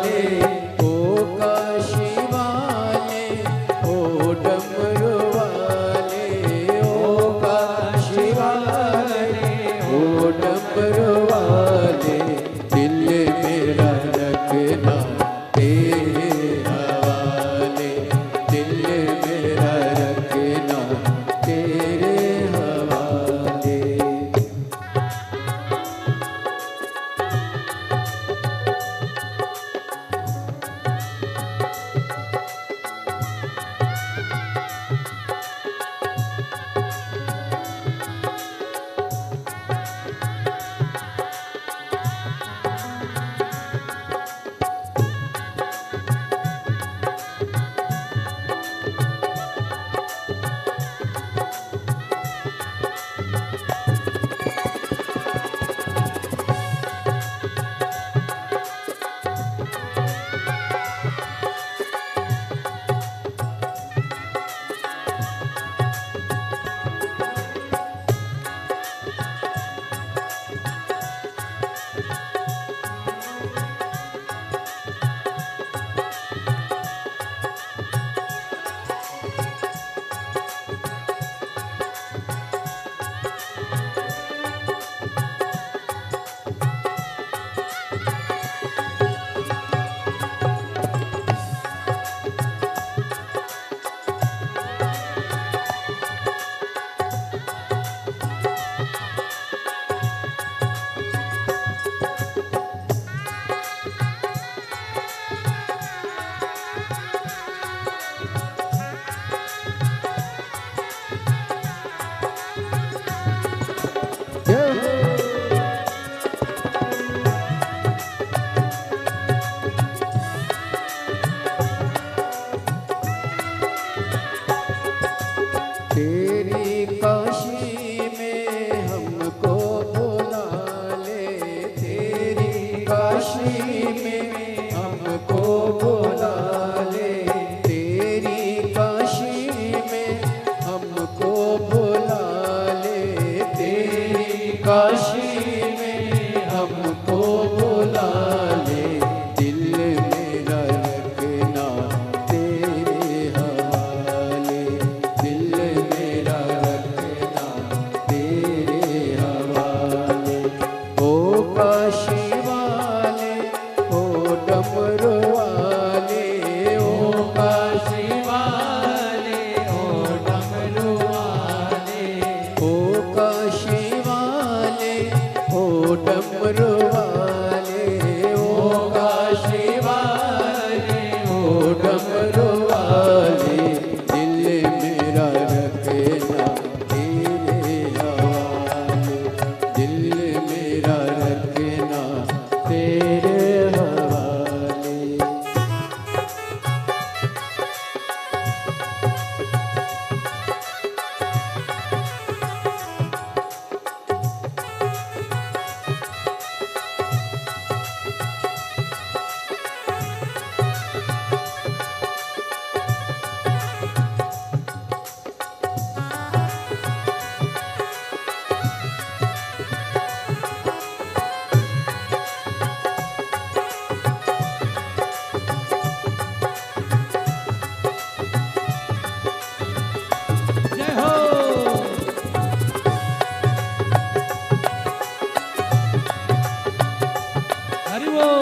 काशी में हमको बुला ले, दिल मेरा रखना तेरे हवाले, दिल मेरा रखना तेरे हवाले। ओ काशी वाले, ओ डमरू वाले, ओ काशी वाले, ओ डमरू वाले, ओ काशी वाले, ओ डमरू वाले, ओ काशी वाले, ओ डमरू वाले, दिल मेरा रखना तेरे हवाले, दिल मेरा रखना तेरे हवाले। जय हो। हरि बोल।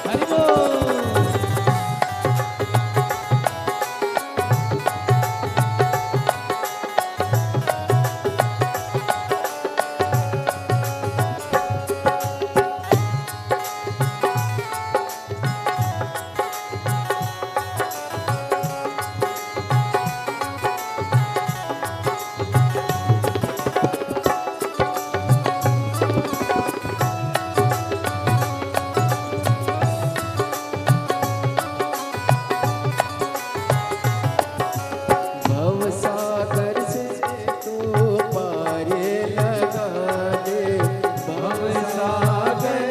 हरि बोल। भवसागर से तू पारे लगा दे, भवसागर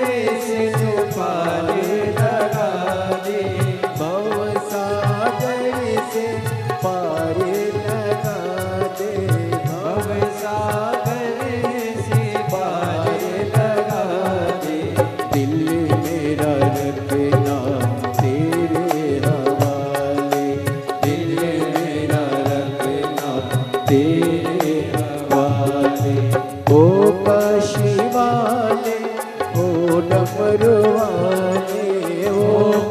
से तू पारे लगा दे, भवसागर से पारे लगा दे, भवसागर से पारे लगा दे, दिल मेरा रखना तेरे हवाले, दिल मेरा रखना तेरे हवाले। ओ काशी वाले, ओ डमरू वाले, ओ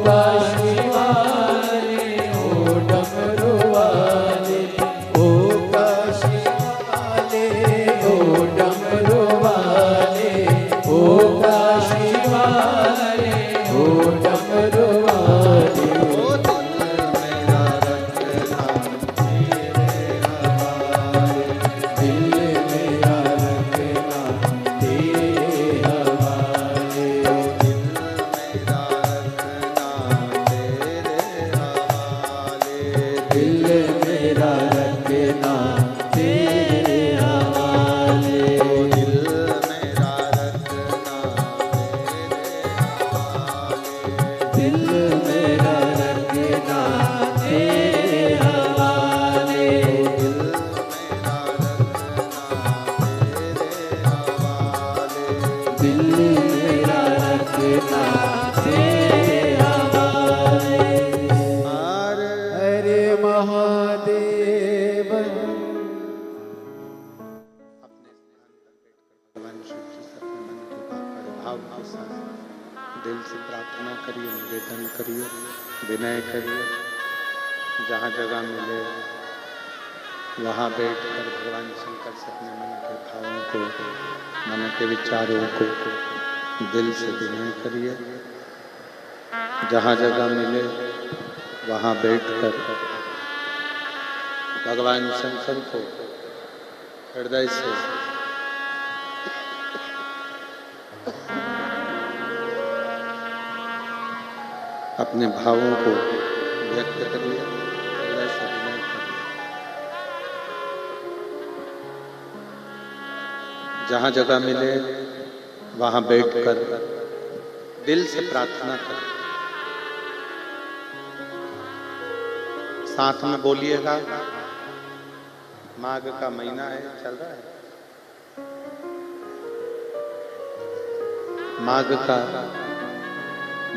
काशी वाले, ओ डमरू वाले, ओ काशी वाले, ओ डमरू वाले, ओ काशी वाले, ओ डमरू वाले, ओ दिल मेरा रखना तेरे हवाले, दिल मेरा रखना तेरे हवाले, दिल मेरा रखना तेरे हवाले, दिल मेरा रखना तेरे हवाले, दिल मेरा रखना तेरे हवाले, दिल मेरा रखना तेरे हवाले, दिल मेरा रखना तेरे हवाले, दिल मेरा रखना तेरे हवाले। हरे महादेव। अपने स्थान पर बैठकर भगवान शिव जी से अपने मन की बात बड़े भाव के साथ दिल से प्रार्थना करिए, निवेदन करिए, विनय करिए। जहाँ जगह मिले वहाँ बैठकर भगवान शंकर से अपने मन के भावों को, मन के विचारों को दिल से विनय करिए। जहाँ जगह मिले वहाँ बैठकर भगवान शंकर को हृदय से अपने भावों को व्यक्त करिए, हृदय से विनय करिए। जहाँ जगह मिले वहाँ बैठकर दिल से प्रार्थना करें। साथ में बोलिएगा। माघ का महीना है, चल रहा है। माघ का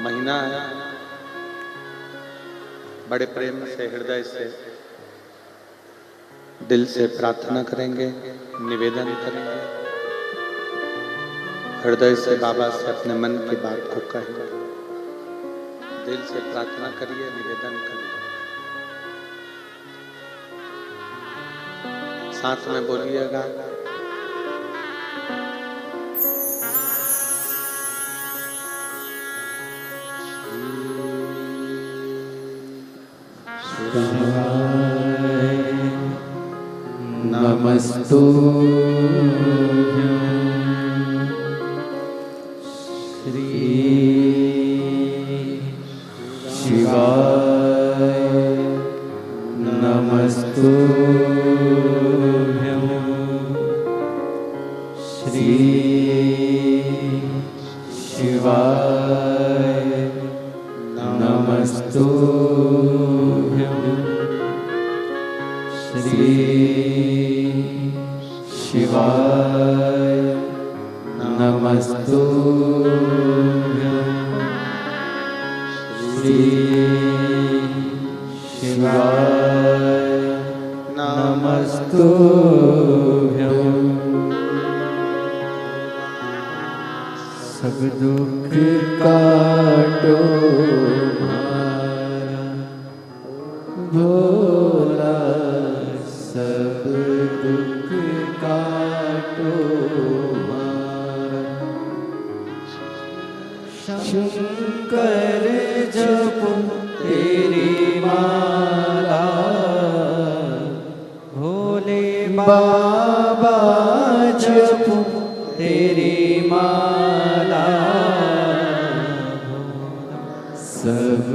महीना है। बड़े प्रेम से, हृदय से, दिल से प्रार्थना करेंगे, निवेदन करेंगे। हृदय से बाबा से अपने मन की बात को कहेंगे। दिल से प्रार्थना करिए, निवेदन करिए। साथ में बोलिएगा। नमस्तुभ्यं श्री शिवाय नमस्तुभ्यं श्री शिवाय नमस्तुभ्यं श्री शिवाय नमस्तुभ्यं श्री शिवाय नमस्तुभ्यं। सब दुख काटो हमारा भोला, सब दुख काटो हमारा। शंकर जपो तेरी माला, भोले बाबा जपो तेरी माला। सब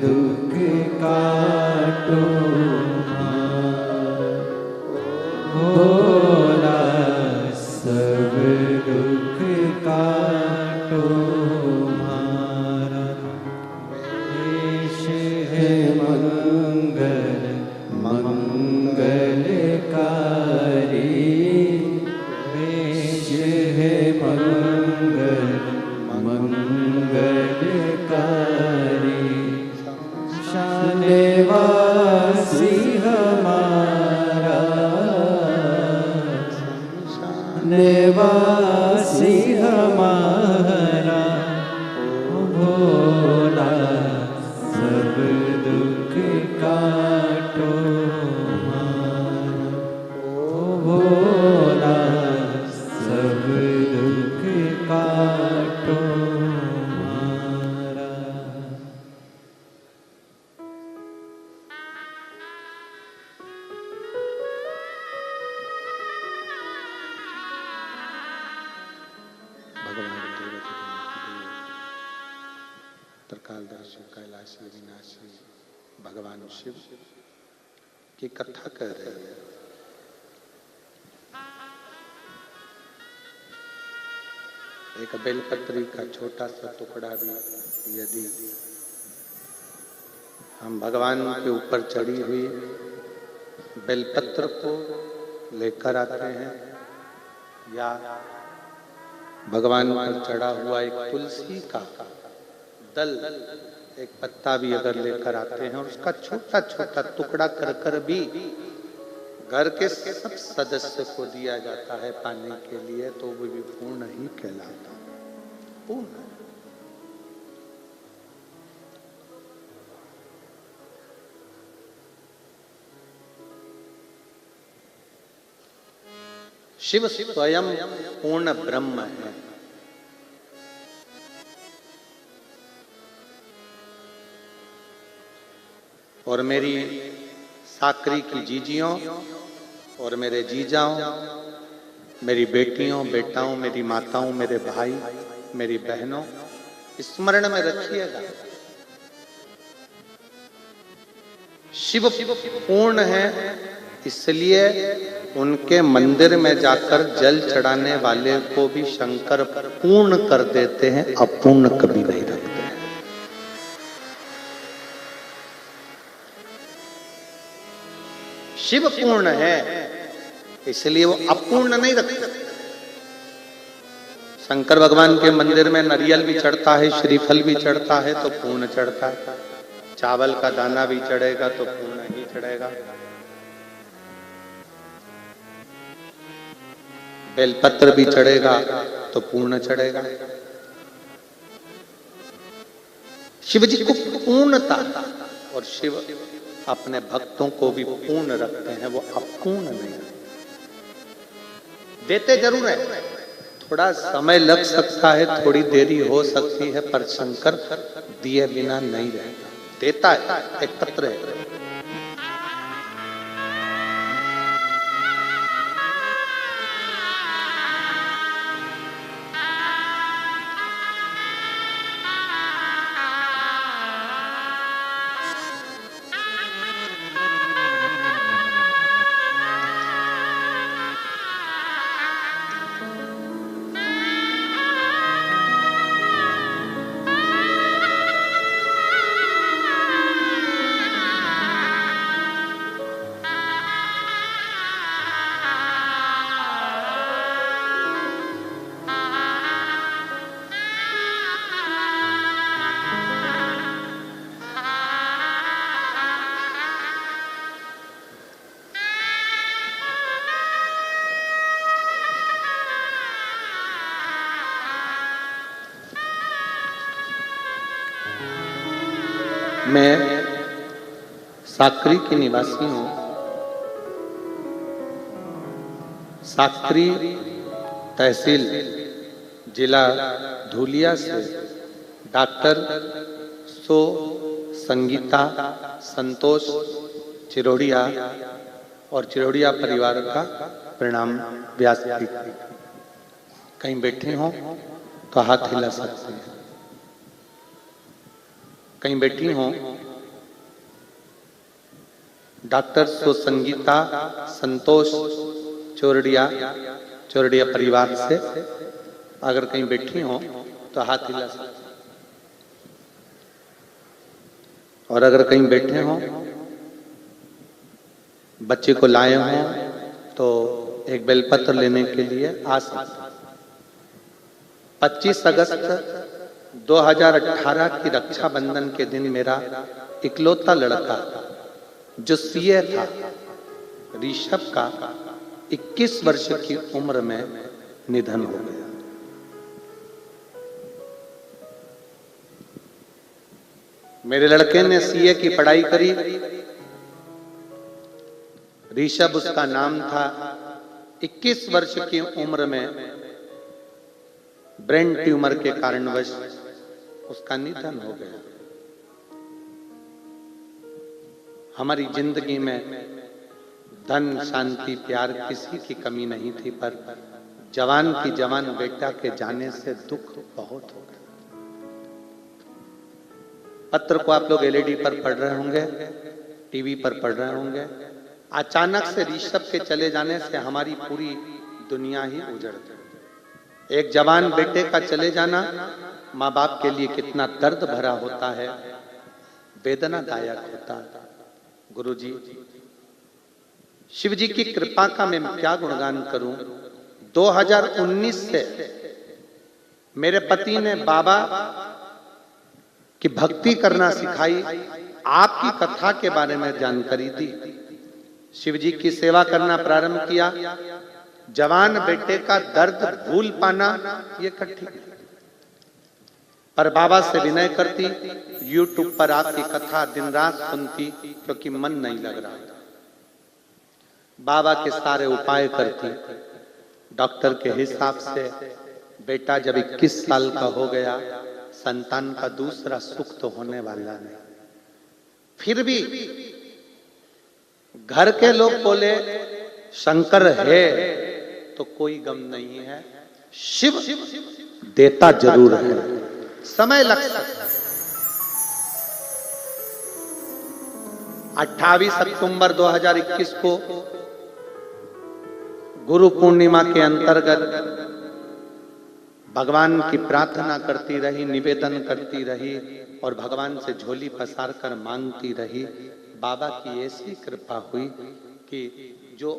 दुख काटो भोला, सब दुख काटो हमारा। देश है मंगल मंगलकारी, देश है मंगल मंगलकारी। शानवासी हमारा, निवासी हमारा भोला, सब दुख काटो हमारा। भोला, सब दुख काटो हमारा। भगवान त्रिकालदर्शी कैलाशी विनाशी भगवान शिव की कथा कर रहे हैं। एक बेलपत्री का छोटा सा टुकड़ा भी यदि हम भगवान के ऊपर चढ़ी हुई बेलपत्र को लेकर आते हैं, या भगवान पर चढ़ा हुआ एक तुलसी का दल, एक पत्ता भी अगर लेकर आते हैं और उसका छोटा छोटा टुकड़ा कर कर भी घर के सब सदस्य को दिया जाता है पाने के लिए, तो वो भी पूर्ण ही कहलाता है। पूर्ण। शिव स्वयं पूर्ण ब्रह्म है। और मेरी साकरी की जीजियों और मेरे जीजाओं, मेरी बेटियों बेटाओं, मेरी माताओं, मेरे भाई, मेरी बहनों, स्मरण में रखिएगा, शिव पूर्ण है, इसलिए उनके मंदिर में जाकर जल चढ़ाने वाले को भी शंकर पूर्ण कर देते हैं, अपूर्ण कभी नहीं रखते हैं। शिव पूर्ण है, इसलिए वो अपूर्ण नहीं रखते। शंकर भगवान के मंदिर में नारियल भी चढ़ता है, श्रीफल भी चढ़ता है तो पूर्ण चढ़ता है, चावल का दाना भी चढ़ेगा तो पूर्ण ही चढ़ेगा, बेलपत्र भी चढ़ेगा तो पूर्ण चढ़ेगा। शिव जी को पूर्णता, और शिव अपने भक्तों को भी पूर्ण रखते हैं, वो अपूर्ण नहीं। देते जरूर है, थोड़ा समय लग सकता है, थोड़ी देरी हो सकती है, पर शंकर दिए बिना नहीं रहता, देता है, एकत्र है। मैं साकरी की निवासी हूं। साकरी तहसील जिला धुलिया से डॉक्टर सो संगीता संतोष चिरोड़िया और चिरोड़िया परिवार का प्रणाम व्यासपीठ। कहीं बैठे हो तो हाथ हिला सकते हैं, कहीं बैठी हो। डॉक्टर सो संगीता संतोष चोरडिया परिवार से अगर कहीं बैठी हो तो हाथ हिला सकते, और अगर कहीं बैठे हो, बच्चे को लाए हो तो एक बेलपत्र लेने के लिए आ सकते। 25 अगस्त 2018 की रक्षाबंधन के दिन मेरा इकलौता लड़का जो सीए था, ऋषभ का 21 वर्ष की उम्र में निधन हो गया। मेरे लड़के ने सीए की पढ़ाई करी, ऋषभ उसका नाम था। 21 वर्ष की उम्र में ब्रेन ट्यूमर के कारणवश उसका निधन हो गया। हमारी जिंदगी में धन शांति प्यार किसी की कमी नहीं थी, पर जवान की जवान बेटा के जाने से दुख बहुत हो गया। पत्र को आप लोग एलईडी पर पढ़ रहे होंगे, टीवी पर पढ़ रहे होंगे। अचानक से ऋषभ के चले जाने से हमारी पूरी दुनिया ही उजड़ गई। एक जवान बेटे का चले जाना माँ बाप के लिए कितना दर्द भरा होता है, वेदनादायक होता है। गुरुजी, शिव जी की कृपा का मैं क्या गुणगान करूं। 2019 से मेरे पति ने बाबा की भक्ति करना सिखाई, आपकी कथा के बारे में जानकारी दी, शिव जी की सेवा करना प्रारंभ किया। जवान बेटे का दर्द भूल पाना ये कठिन है, पर बाबा से विनय करती, यूट्यूब पर आपकी कथा दिन रात सुनती क्योंकि मन नहीं लग रहा था। बाबा के सारे उपाय करती, डॉक्टर के हिसाब से बेटा जब 21 साल का हो गया, संतान का दूसरा सुख तो होने वाला नहीं। फिर भी घर के लोग बोले शंकर है तो कोई गम नहीं है, शिव देता जरूर है, समय लग सकता। 28 अक्टूबर 2021 को गुरु पूर्णिमा के अंतर्गत भगवान की प्रार्थना करती रही, निवेदन करती रही और भगवान से झोली पसार कर मांगती रही। बाबा की ऐसी कृपा हुई कि जो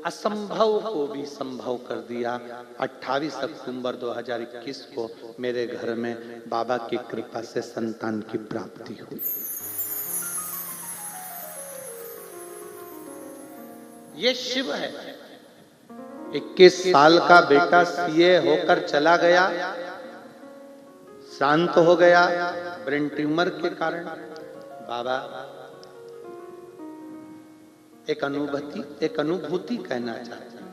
असंभव को भी संभव कर दिया। 28 अक्टूबर 2021 को मेरे घर में बाबा की कृपा से संतान की प्राप्ति हुई। ये शिव है। 21 साल का बेटा सीए होकर चला गया, शांत हो गया ब्रेन ट्यूमर के कारण। बाबा एक अनुभूति कहना चाहते हैं।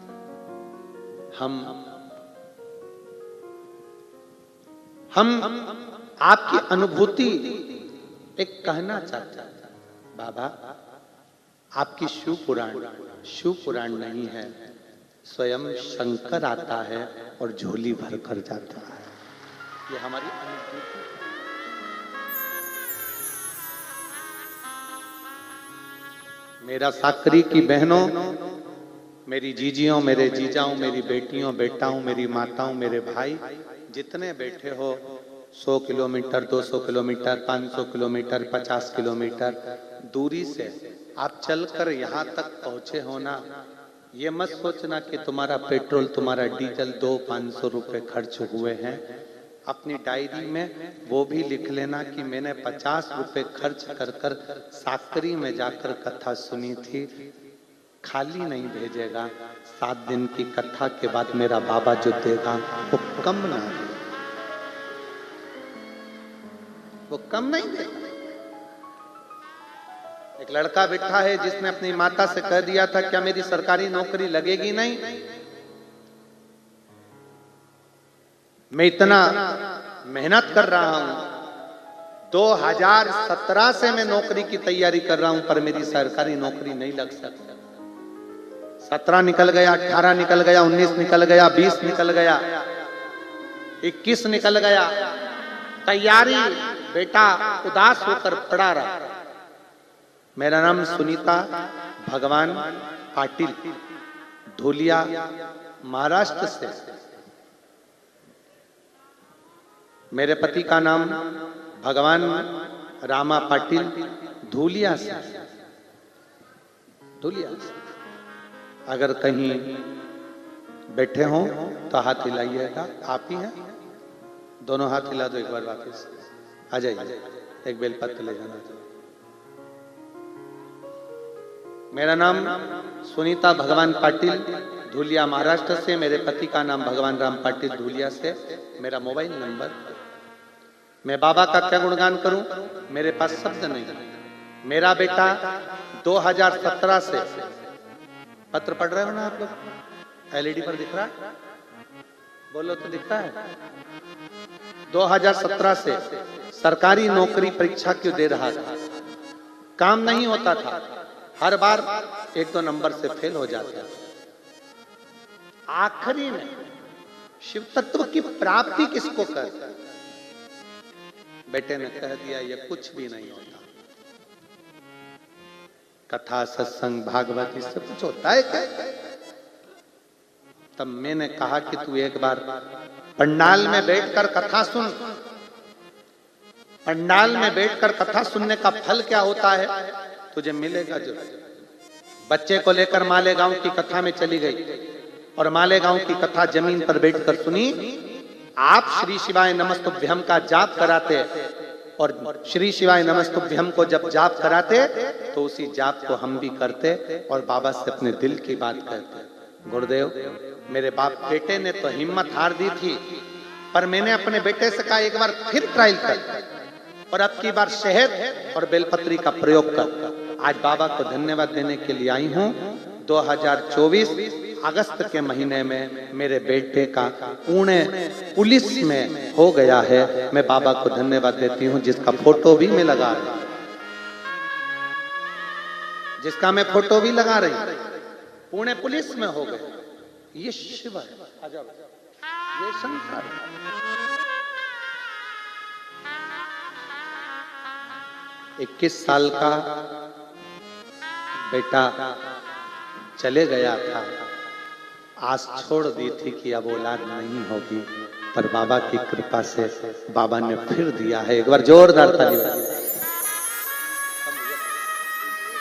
हम आपकी अनुभूति एक कहना चाहते हैं। बाबा आपकी शिव पुराण नहीं है, स्वयं शंकर आता है और झोली भर कर जाता है। ये हमारी अनुभूति। मेरा साकरी की बहनों, मेरी जीजियों, मेरे जीजाओं, मेरी बेटियों, बेटाओं, मेरी माताओं, मेरे भाई, जितने बैठे हो, 100 किलोमीटर, 200 किलोमीटर, 500 किलोमीटर, 50 किलोमीटर दूरी से आप चलकर यहाँ तक पहुंचे हो ना, ये मत सोचना कि तुम्हारा पेट्रोल, तुम्हारा डीजल 200-500 रुपए खर्च हुए हैं। अपनी डायरी में वो भी लिख लेना कि मैंने 50 रुपए खर्च कर साकरी में जाकर कथा सुनी थी। खाली नहीं भेजेगा, 7 दिन की कथा के बाद मेरा बाबा जो देगा वो कम ना दे, वो कम नहीं देगा। एक लड़का बैठा है जिसने अपनी माता से कह दिया था क्या मेरी सरकारी नौकरी लगेगी नहीं, मैं इतना मेहनत कर रहा हूं, 2017 से मैं नौकरी की तैयारी कर रहा हूं पर मेरी सरकारी नौकरी नहीं लग सकती। 17 निकल गया, 18 निकल गया, 19 निकल गया, 20 निकल गया, 21 निकल गया, तैयारी बेटा उदास होकर पड़ा रहा। मेरा नाम सुनीता भगवान पाटिल, धुलिया महाराष्ट्र से। मेरे पति का नाम भगवान रामा पाटिल, धुलिया से। अगर कहीं बैठे हो तो हाथ हिलाइएगा। आप ही हैं? दोनों हाथ हिला दो एक बार वापस। आ जाइए, एक बेलपत्र ले जाना। मेरा नाम सुनीता भगवान पाटिल, धुलिया महाराष्ट्र से। मेरे पति का नाम भगवान राम पाटिल, धुलिया से। मेरा मोबाइल नंबर। मैं बाबा का क्या गुणगान करूं, मेरे पास शब्द नहीं। मेरा बेटा 2017 से, पत्र पढ़ रहे हो ना आप लोग, एलईडी पर दिख रहा है, बोलो तो दिखता है। 2017 से सरकारी नौकरी परीक्षा क्यों दे रहा था, काम नहीं होता था, हर बार 1-2 नंबर से फेल हो जाता। आखिरी में शिव तत्व की प्राप्ति किसको कर, बेटे ने कह दिया ये कुछ भी नहीं होता। कथा, सत्संग, भागवत ये सब कुछ होता है क्या? तब मैंने कहा कि तू एक बार पंडाल में बैठकर कथा सुन। पंडाल में बैठकर कथा सुनने का फल क्या होता है तुझे मिलेगा जो। बच्चे को लेकर मालेगांव की कथा में चली गई और मालेगांव की कथा जमीन पर बैठकर सुनी। आप श्री शिवाय नमस्तुभ्यम का जाप कराते और श्री शिवाय नमस्तुभ्यम को जब जाप कराते तो उसी जाप को हम भी करते और बाबा से अपने दिल की बात कहते। गुरुदेव, मेरे बाप बेटे ने तो हिम्मत हार दी थी, पर मैंने अपने बेटे से कहा एक बार फिर ट्रायल कर और अब की बार शहद और बेलपत्री का प्रयोग कर। आज बाबा को धन्यवाद देने के लिए आई हूं। 2024 अगस्त के महीने में मेरे बेटे का पुणे पुलिस में हो गया है। मैं बाबा को धन्यवाद देती हूँ, जिसका फोटो भी मैं लगा रही हूँ, जिसका मैं फोटो भी लगा रही हूँ। पुणे पुलिस में हो गए। ये शिव है, ये शंकर है। इक्कीस साल का बेटा चले गया था, आस छोड़ दी थी कि अब औलाद नहीं होगी, पर बाबा की कृपा से बाबा ने फिर दिया है। एक बार जोरदार ताली बजाइए।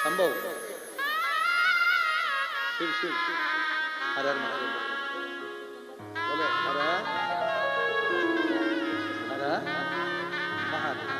संभव शिव शिव हर हर महादेव बोलो, हर हर महादेव।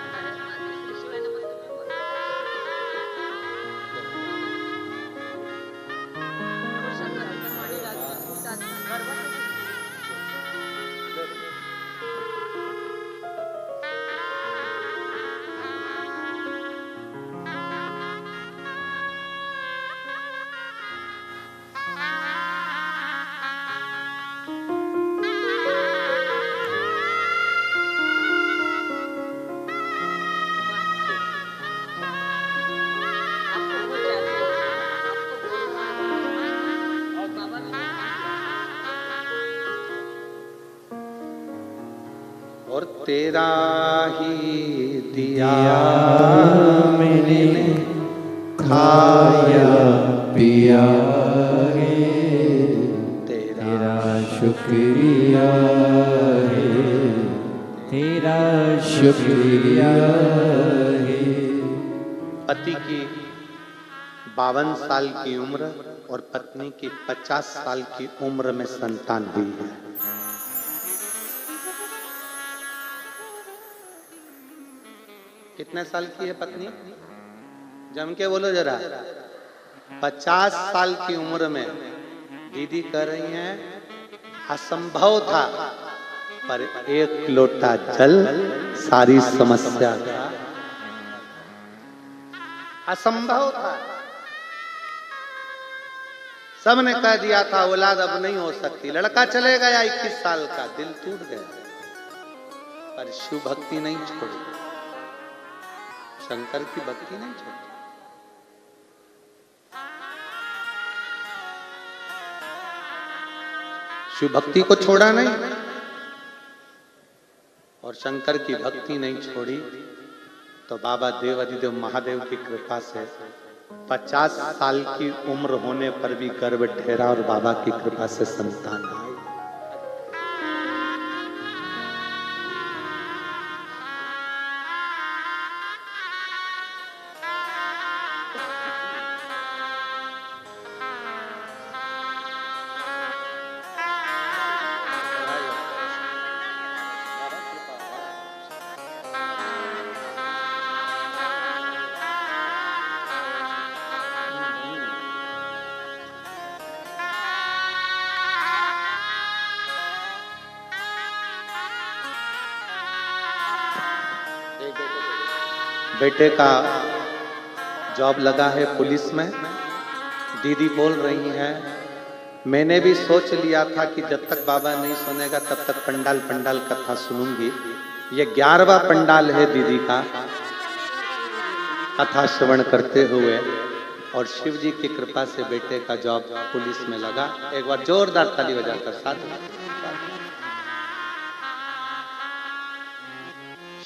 और तेरा ही दिया मैंने खाया पिया है, तेरा शुक्रिया है, तेरा शुक्रिया है। पति की 52 साल की उम्र और पत्नी की 50 साल की उम्र में संतान हुई है। कितने साल की है पत्नी? जम के बोलो जरा। 50 साल की उम्र में दीदी कह रही हैं असंभव था, पर एक लोटा जल सारी समस्या का असंभव था। सबने कह दिया था औलाद अब नहीं हो सकती, लड़का चले गया 21 साल का, दिल टूट गया, पर शिव भक्ति नहीं छोड़ी, शंकर की भक्ति नहीं छोड़ी। शिव भक्ति को छोड़ा नहीं और शंकर की भक्ति नहीं छोड़ी, तो बाबा देव अधिदेव महादेव की कृपा से 50 साल की उम्र होने पर भी गर्भ ठहरा और बाबा की कृपा से संतान आई। बेटे का जॉब लगा है पुलिस में। दीदी बोल रही है मैंने भी सोच लिया था कि जब तक बाबा नहीं सुनेगा तब तक पंडाल पंडाल कथा सुनूंगी। ये 11वां पंडाल है दीदी का कथा श्रवण करते हुए, और शिव जी की कृपा से बेटे का जॉब पुलिस में लगा। एक बार जोरदार ताली बजाकर साथ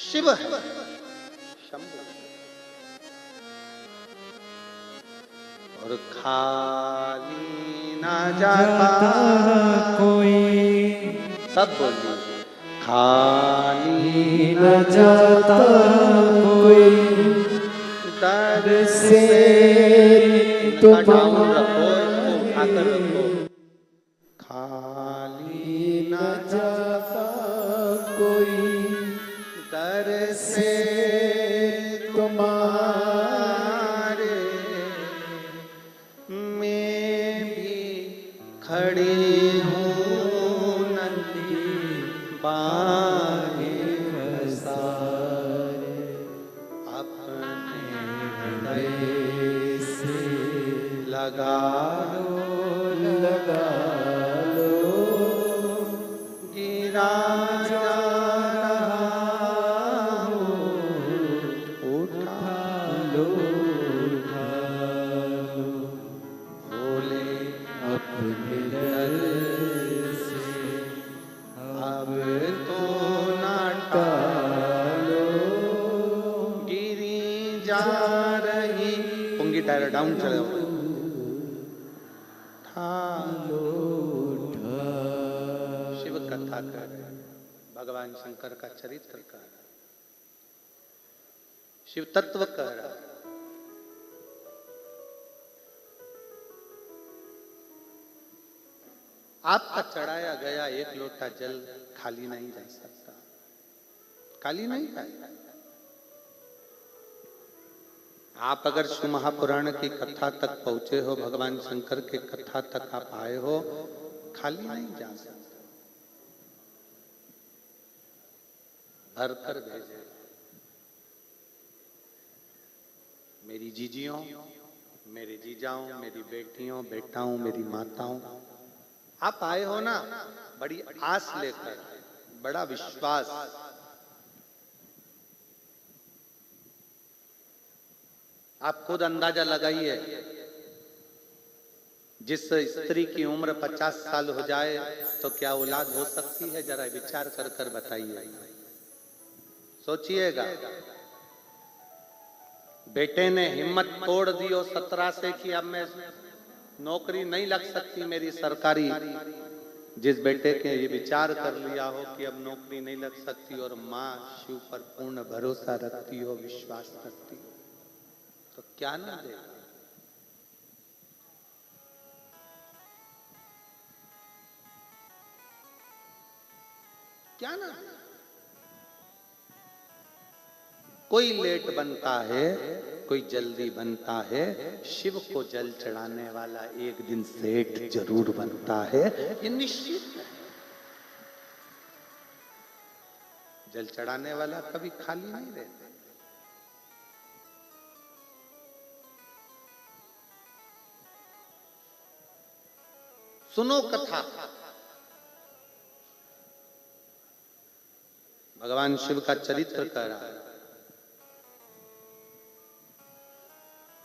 शिव शंभु। और खाली ना जाता कोई, सब बोलिए खाली न जाता कोई, दर से तो तो डाउन रखो, इसको उठाकर रखो। खाली न जाता कोई, दर से तुम्हारे मैं भी खड़ी हूँ नंदी बाहे सारे अपने हृदय से लगा लगा राजा उठा लो उठा लो भोले अपने दर से अब तो नाटा टालो गिरी जा रही पुंगी टायर डाउन चले शिव कथा कर भगवान शंकर का चरित्र कर शिव तत्व कर आपका चढ़ाया गया एक लोटा जल खाली नहीं जा सकता, खाली नहीं जाएगा। आप अगर शिव महापुराण की कथा तक पहुंचे हो, भगवान शंकर के कथा तक आप आए हो, खाली नहीं जा सकते, भर कर भेजे। मेरी जीजियों, मेरे जीजाओं, मेरी बेटियों, बेटाओं, मेरी माताओं, आप आए हो ना बड़ी आस लेकर, बड़ा विश्वास। आप खुद अंदाजा लगाइए, जिस स्त्री की उम्र 50 साल हो जाए तो क्या औलाद हो सकती है? जरा विचार कर कर बताइए, सोचिएगा। बेटे ने हिम्मत तोड़ दी हो 17 से कि अब मैं नौकरी नहीं लग सकती मेरी सरकारी। जिस बेटे के ये विचार कर लिया हो कि अब नौकरी नहीं लग सकती और माँ शिव पर पूर्ण भरोसा रखती हो, विश्वास रखती हो, तो क्या ना देगा। क्या ना देगा। कोई लेट बनता है, कोई जल्दी बनता है, शिव को जल चढ़ाने वाला एक दिन सेठ जरूर बनता है, ये निश्चित है। जल चढ़ाने वाला कभी खाली नहीं रहता। सुनो कथा। भगवान शिव का चरित्र कह रहा है,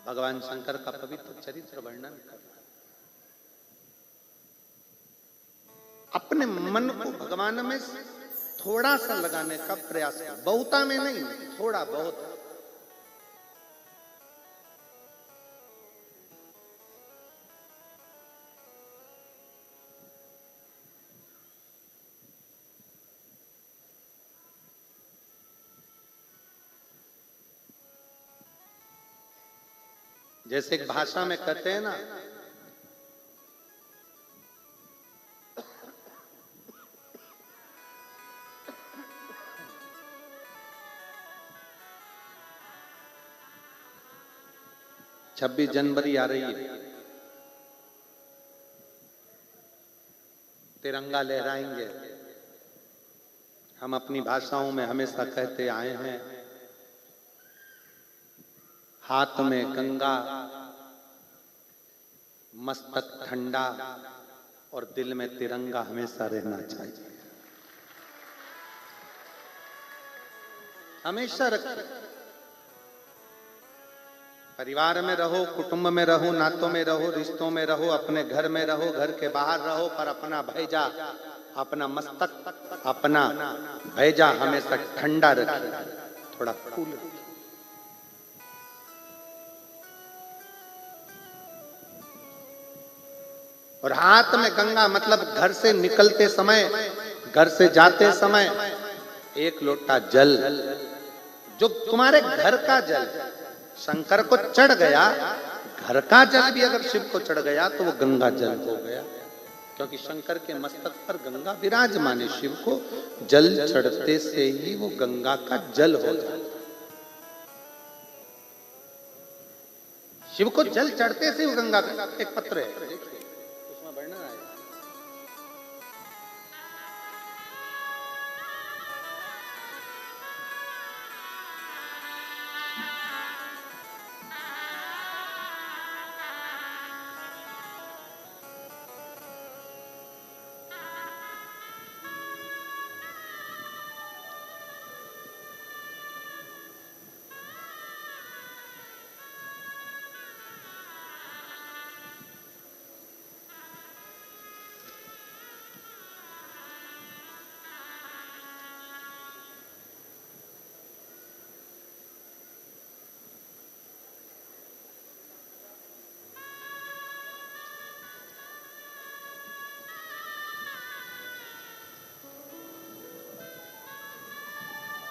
भगवान शंकर का पवित्र चरित्र वर्णन कर रहा है। अपने मन को भगवान में थोड़ा सा लगाने का प्रयास कर, बहुता में नहीं, थोड़ा बहुत। जैसे एक भाषा में कहते हैं ना, छब्बीस जनवरी आ रही है, तिरंगा लहराएंगे। हम अपनी भाषाओं में हमेशा कहते आए हैं, हाथ में गंगा, मस्तक ठंडा और दिल में तिरंगा हमेशा रहना चाहिए। हमेशा रखिए। परिवार में रहो, कुटुंब में रहो, नातों में रहो, रिश्तों में रहो, अपने घर में रहो, घर के बाहर रहो, पर अपना भैजा, अपना मस्तक, अपना भैजा हमेशा ठंडा रखिए, थोड़ा कूल रखिए। और हाथ में गंगा मतलब घर से निकलते समय, घर से जाते समय एक लोटा जल, जो तुम्हारे घर का जल शंकर को चढ़ गया, घर का जल भी अगर शिव को चढ़ गया तो वो गंगा जल हो गया, क्योंकि शंकर के मस्तक पर गंगा विराजमान है। शिव को जल चढ़ते से ही वो गंगा का जल हो जाता। शिव को जल चढ़ते से वो गंगा का एक पत्र है, देखिए उसमें वर्णन आएगा।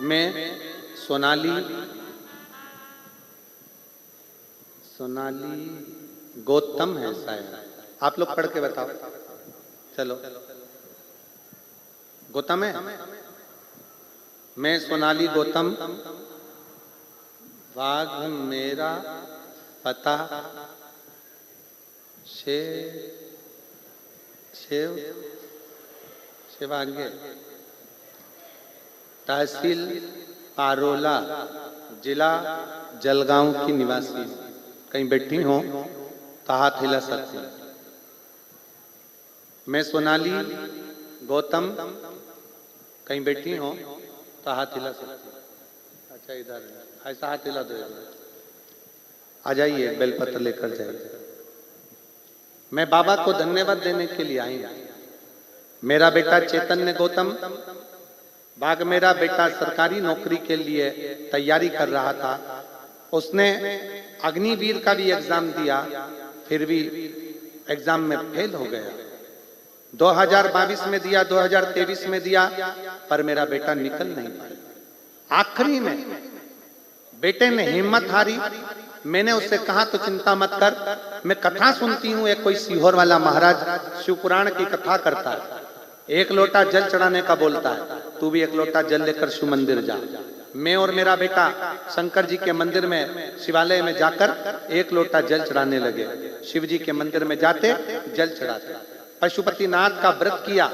मैं सोनाली गौतम है शायद, आप लोग पढ़ के बताओ। चलो, गौतम है। मैं सोनाली गौतम, वाघ मेरा पता, शिवांगे, तहसील पारोला, जिला जलगांव की निवासी। कहीं बैठी हो तो हाथ हिला सकती। मैं सोनाली गौतम, कहीं बैठी हो तो हाथ हिला सकती। अच्छा, इधर ऐसा हाथ हिला दो। आ जाइए, बेलपत्र लेकर जाइए। मैं बाबा को धन्यवाद देने के लिए आई हूं। मेरा बेटा चैतन्य गौतम, बाघ मेरा बेटा सरकारी नौकरी के लिए तैयारी कर रहा था। उसने अग्निवीर का भी एग्जाम दिया, फिर भी एग्जाम में फेल हो गया। 2022 में दिया, 2023 में दिया, पर मेरा बेटा निकल नहीं पाया। आखिरी में बेटे ने हिम्मत हारी। मैंने उससे कहा तो चिंता मत कर, मैं कथा सुनती हूँ। एक कोई सीहोर वाला महाराज शिवपुराण की कथा करता है, एक लोटा जल चढ़ाने का बोलता है, तू भी एक लोटा जल लेकर शिव मंदिर जा। मैं और मेरा बेटा शंकर जी के मंदिर में, शिवालय में जाकर एक लोटा जल चढ़ाने लगे। शिव जी के मंदिर में जाते, जल चढ़ाते, पशुपतिनाथ का व्रत किया।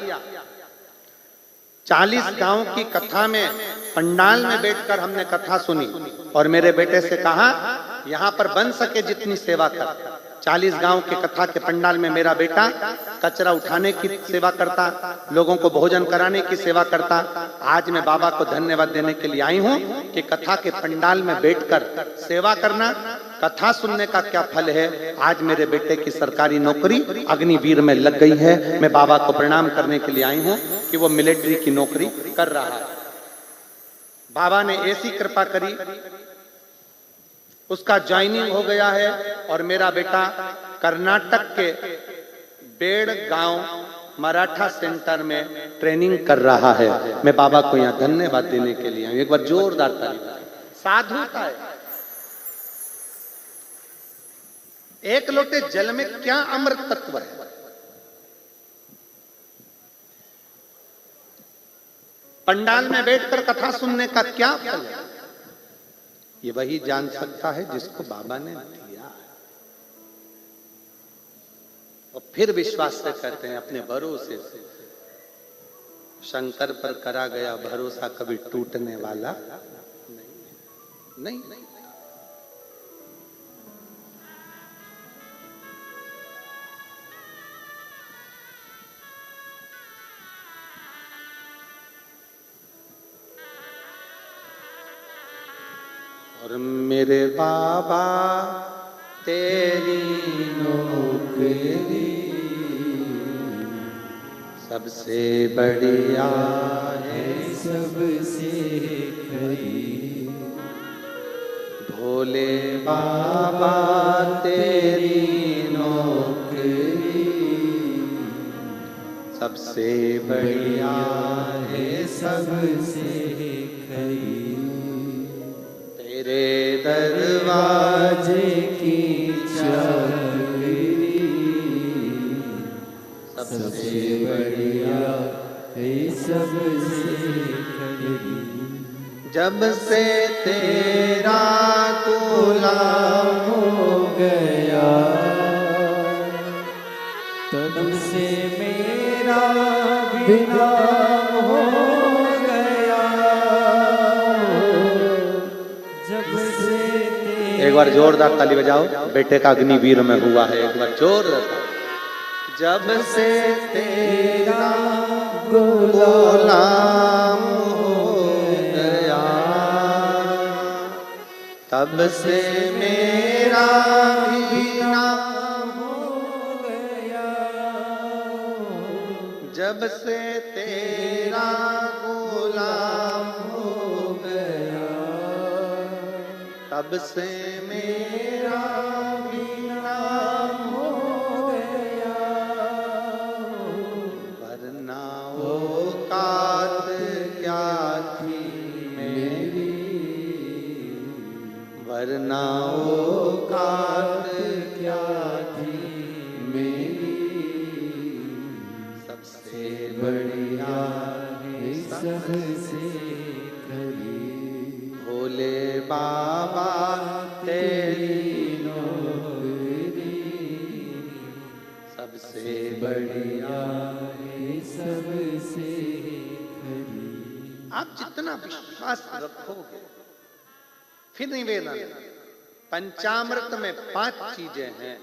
40 गांव की कथा में पंडाल में बैठकर हमने कथा सुनी और मेरे बेटे से कहा, यहाँ पर बन सके जितनी सेवा कर। 40 गांव के कथा के पंडाल में मेरा बेटा कचरा उठाने की सेवा करता, लोगों को भोजन कराने की सेवा करता। आज मैं बाबा को धन्यवाद देने के लिए आई हूँ कि कथा के पंडाल में बैठकर सेवा करना, कथा सुनने का क्या फल है। आज मेरे बेटे की सरकारी नौकरी अग्निवीर में लग गई है। मैं बाबा को प्रणाम करने के लिए आई हूँ कि वो मिलिट्री की नौकरी कर रहा है। बाबा ने ऐसी कृपा करी, उसका ज्वाइनिंग हो गया है और मेरा बेटा कर्नाटक के बेड़गांव मराठा सेंटर में ट्रेनिंग कर रहा है। मैं बाबा को यहाँ धन्यवाद देने के लिए आऊं। एक बार जोरदार ताली। साधुता है। एक लोटे जल में क्या अमृत तत्व है। पंडाल में बैठकर कथा सुनने का क्या फल है, ये वही जान सकता है जिसको बाबा ने दिया है। और फिर विश्वास से करते हैं, अपने भरोसे से। शंकर पर करा गया भरोसा कभी टूटने वाला नहीं। और मेरे बाबा तेरी नौकरी सबसे बढ़िया है, सबसे खरी। भोले बाबा तेरी नौकरी सबसे बढ़िया है, सबसे खरी। तेरे दरवाजे की चाबी सबसे बढ़िया है, सबसे खरी। जब से तेरा गुलाम हो गया, तब से मेरा बिना हो गया। जब से एक बार जोरदार ताली बजाओ। बेटे का अग्निवीर में हुआ है, एक बार जोरदार। जब से तेरा गुलाम हो गया, तब से मेरा बिना हो गया। जब से तेरा गुलाम हो गया, तब से मेरा बिना हो गया। वरना औकात क्या थी वरना औकात क्या थी मेरी, सबसे बढ़िया है सबसे खरी, भोले बाबा तेरी नौकरी, सबसे बढ़िया है सबसे खरी। आप जितना विश्वास रखोगे। फिर निवेदन, पंचामृत में 5 चीजें हैं,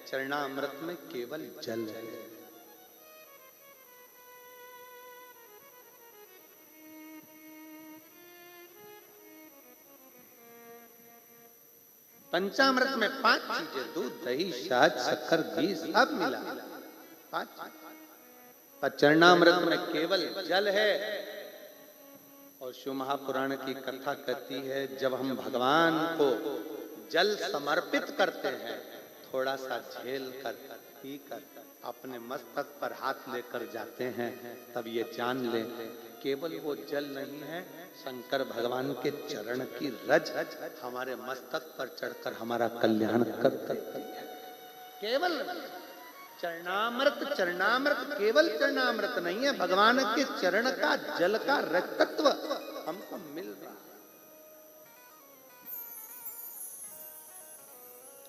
चरणामृत में केवल जल है। पंचामृत में 5 चीजें, दूध, दही, शहद, शक्कर, घी सब मिला 5। पर चरणामृत में केवल जल है। और शिव महापुराण की कथा कहती है, जब हम भगवान को जल समर्पित करते हैं, थोड़ा सा झेल कर पी कर अपने मस्तक पर हाथ लेकर जाते हैं, तब ये जान ले केवल वो जल नहीं है, शंकर भगवान के चरण की रज हमारे मस्तक पर चढ़कर हमारा कल्याण कर सकती है। केवल चरणामृत, चरणामृत केवल चरणामृत नहीं है, भगवान के चरण का जल का रजतत्व हमको मिल रहा,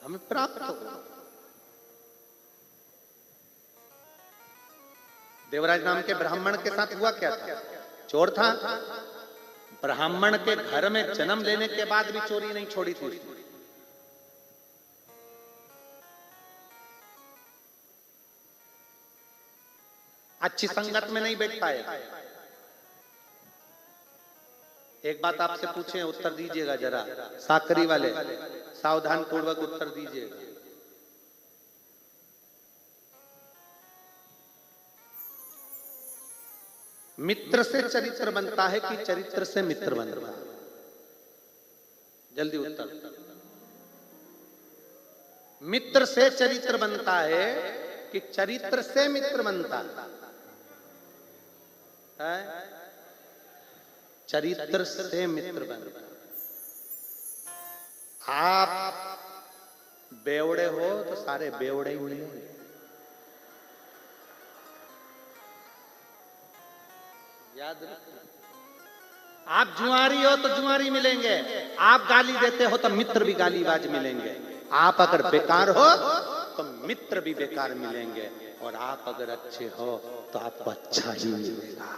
हमें प्राप्त हो। देवराज नाम के ब्राह्मण के साथ हुआ क्या था? चोर था, ब्राह्मण के घर में जन्म लेने के बाद भी चोरी नहीं छोड़ी थी उसने। अच्छी संगत में नहीं बैठ पाए। एक बात आपसे पूछें, उत्तर दीजिएगा जरा, साकरी वाले सावधान पूर्वक उत्तर दीजिएगा। मित्र से चरित्र बनता है कि चरित्र से मित्र बनता है? जल्दी उत्तर। मित्र से चरित्र बनता है कि चरित्र से मित्र बनता है? चरित्र से मित्र बनता है। आप बेवड़े हो तो सारे बेवड़े ही मिलेंगे। याद रखना, आप जुआरी हो तो जुआरी मिलेंगे, आप गाली देते हो तो मित्र भी गालीबाज मिलेंगे, आप अगर बेकार हो तो मित्र भी बेकार मिलेंगे, और आप अगर अच्छे हो तो आपको अच्छा ही मिलेगा।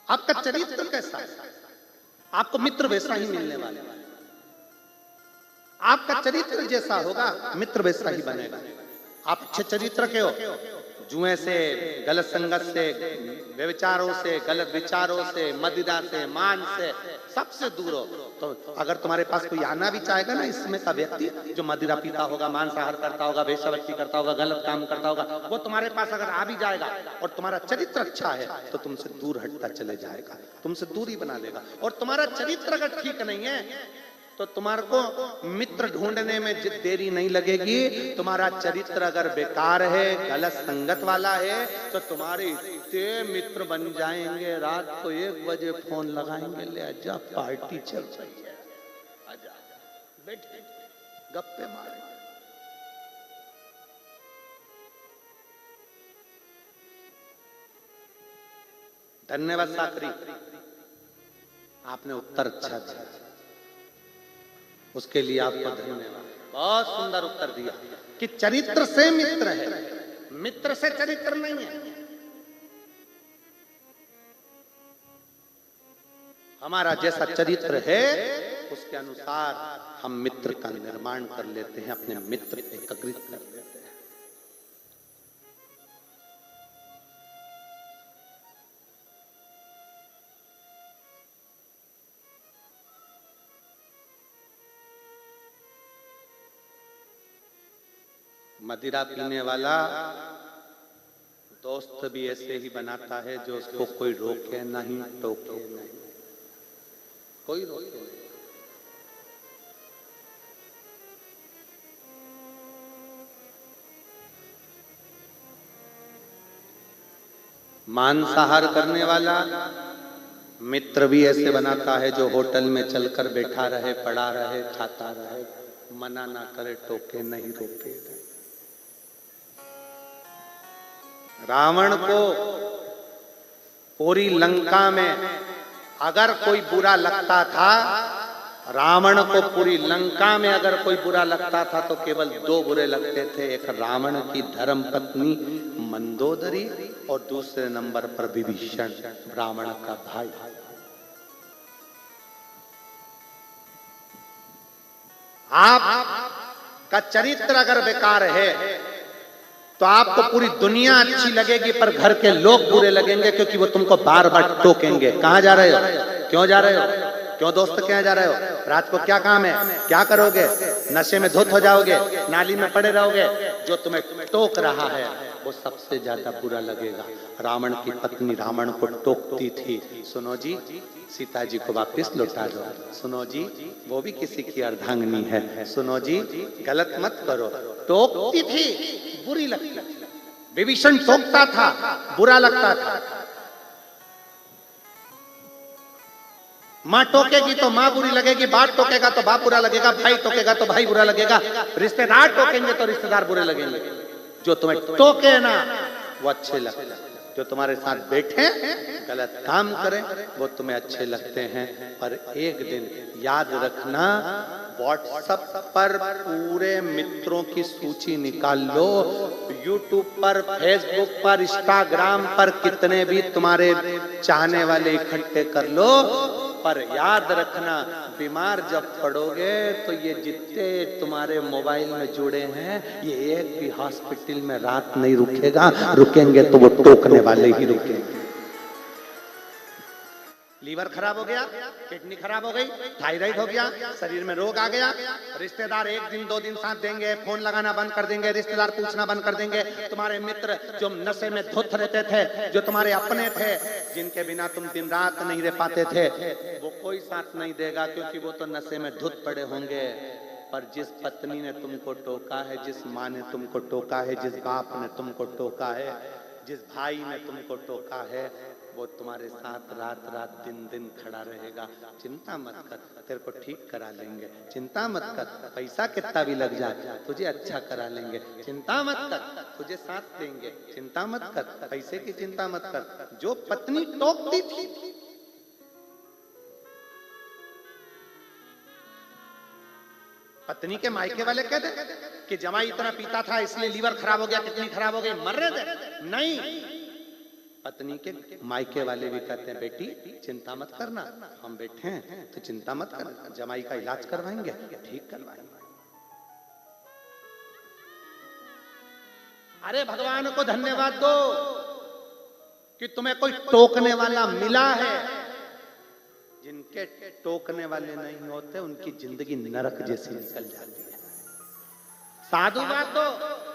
आपका चरित्र कैसा है, आपको मित्र वैसा ही मिलने वाला है। आपका चरित्र जैसा होगा, मित्र वैसा ही बनेगा। आप अच्छे चरित्र के हो, जुए से, गलत संगत से, व्यभिचारों से, गलत विचारों से, मदिरा से, मान से, सबसे दूर हो, तो अगर तुम्हारे पास कोई आना भी चाहेगा ना इसमें का व्यक्ति जो मदिरा पीता होगा, मांसाहार करता होगा, वेश्यावृत्ति करता होगा, गलत काम करता होगा, वो तुम्हारे पास अगर आ भी जाएगा और तुम्हारा चरित्र अच्छा है तो तुमसे दूर हटता चले जाएगा, तुमसे दूरी बना लेगा। और तुम्हारा चरित्र अगर ठीक नहीं है तो तुम्हारे को मित्र ढूंढने में देरी नहीं लगेगी। तुम्हारा चरित्र अगर बेकार है, गलत संगत वाला है, तो तुम्हारे इतने मित्र बन जाएंगे, रात को 1 बजे फोन लगाएंगे, ले आजा पार्टी चल रही है, आजा बैठे गप्पे मारेंगे। धन्यवाद साकरी, आपने उत्तर अच्छा दिया, उसके लिए आपको धन्यवाद। बहुत सुंदर उत्तर दिया कि चरित्र से मित्र है, मित्र से चरित्र नहीं है। हमारा जैसा चरित्र है उसके अनुसार हम मित्र का निर्माण कर लेते हैं, अपने मित्र एकत्रित कर लेते हैं। मदिरा पीने वाला दोस्त भी ऐसे ही बनाता है जो उसको कोई रोके नहीं, टोके नहीं, कोई रोके नहीं। मांसाहार करने वाला मित्र भी ऐसे बनाता है जो होटल में चलकर बैठा रहे, पड़ा रहे, खाता रहे, मना ना करे, टोके नहीं, रोके। रावण को पूरी लंका में अगर कोई बुरा लगता था, रावण को पूरी लंका में अगर कोई बुरा लगता था तो केवल दो बुरे लगते थे, एक रावण की धर्म पत्नी मंदोदरी और दूसरे नंबर पर विभीषण, रावण का भाई। आप का चरित्र अगर बेकार है तो आपको पूरी दुनिया अच्छी लगेगी पर घर के लोग बुरे लगेंगे, क्योंकि वो तुमको बार बार टोकेंगे। कहां जा रहे हो, क्यों जा रहे हो, क्यों दोस्त क्या जा रहे हो, रात को क्या काम है, क्या करोगे, नशे में धुत हो जाओगे, नाली में पड़े रहोगे। जो तुम्हें टोक रहा है वो सबसे ज्यादा बुरा लगेगा। रावण की पत्नी रावण को टोकती थी, सुनो जी सीता जी को वापस लौटा दो, सुनो जी वो भी किसी की अर्धांगिनी है, सुनो जी गलत मत करो। टोकती थी, बुरी लगती। विभीषण टोकता था, बुरा लगता था। माँ टोकेगी तो माँ बुरी लगेगी, बाप टोकेगा तो बाप बुरा लगेगा, भाई टोकेगा तो भाई बुरा लगेगा, रिश्तेदार टोकेंगे तो रिश्तेदार बुरे लगेंगे। जो तुम्हें टोके ना वो अच्छे लगते, जो तुम्हारे साथ बैठे गलत काम करें वो तुम्हें अच्छे लगते हैं। पर एक दिन याद रखना, व्हाट्सएप पर पूरे मित्रों की सूची निकाल लो, यूट्यूब पर, फेसबुक पर, इंस्टाग्राम पर कितने भी तुम्हारे चाहने वाले इकट्ठे कर लो, पर याद रखना बीमार जब पड़ोगे तो ये जितने तुम्हारे मोबाइल में जुड़े हैं ये एक भी हॉस्पिटल में रात नहीं रुकेगा, रुकेंगे तो वो टोकने वाले ही रुकेंगे। लीवर खराब हो गया, किडनी खराब हो गई, थायराइड हो गया, शरीर में रोग आ गया, रिश्तेदार एक दिन दो दिन साथ देंगे, फोन लगाना बंद कर देंगे, रिश्तेदार पूछना बंद कर देंगे, तुम्हारे मित्र जो नशे में धुत रहते थे, जो तुम्हारे अपने थे, जिनके बिना तुम दिन रात नहीं रह पाते थे, वो कोई साथ नहीं देगा, क्योंकि वो तो नशे में धुत पड़े होंगे। पर जिस पत्नी ने तुमको टोका है, जिस माँ ने तुमको टोका है, जिस बाप ने तुमको टोका है, जिस भाई ने तुमको टोका है, वो तुम्हारे साथ रात रात दिन दिन खड़ा रहेगा। चिंता मत कर, तेरे को ठीक करा लेंगे, चिंता मत कर, पैसा कितना भी लग जाए तुझे अच्छा करा लेंगे, चिंता मत कर, तुझे साथ देंगे, चिंता मत कर, पैसे की चिंता मत कर। जो पत्नी टोकती थी, पत्नी के मायके वाले कहते कि जमाई इतना पीता था इसलिए लीवर खराब हो गया, किडनी खराब हो गई, मर रहे थे, नहीं। पत्नी के मायके वाले भी कहते हैं बेटी चिंता मत करना, हम बैठे हैं तो चिंता मत करना, जमाई का इलाज करवाएंगे, ठीक करवाएंगे। अरे भगवान को धन्यवाद दो कि तुम्हें कोई टोकने वाला मिला है। जिनके टोकने वाले नहीं होते उनकी जिंदगी नरक जैसी निकल जाती है। साधु बात तो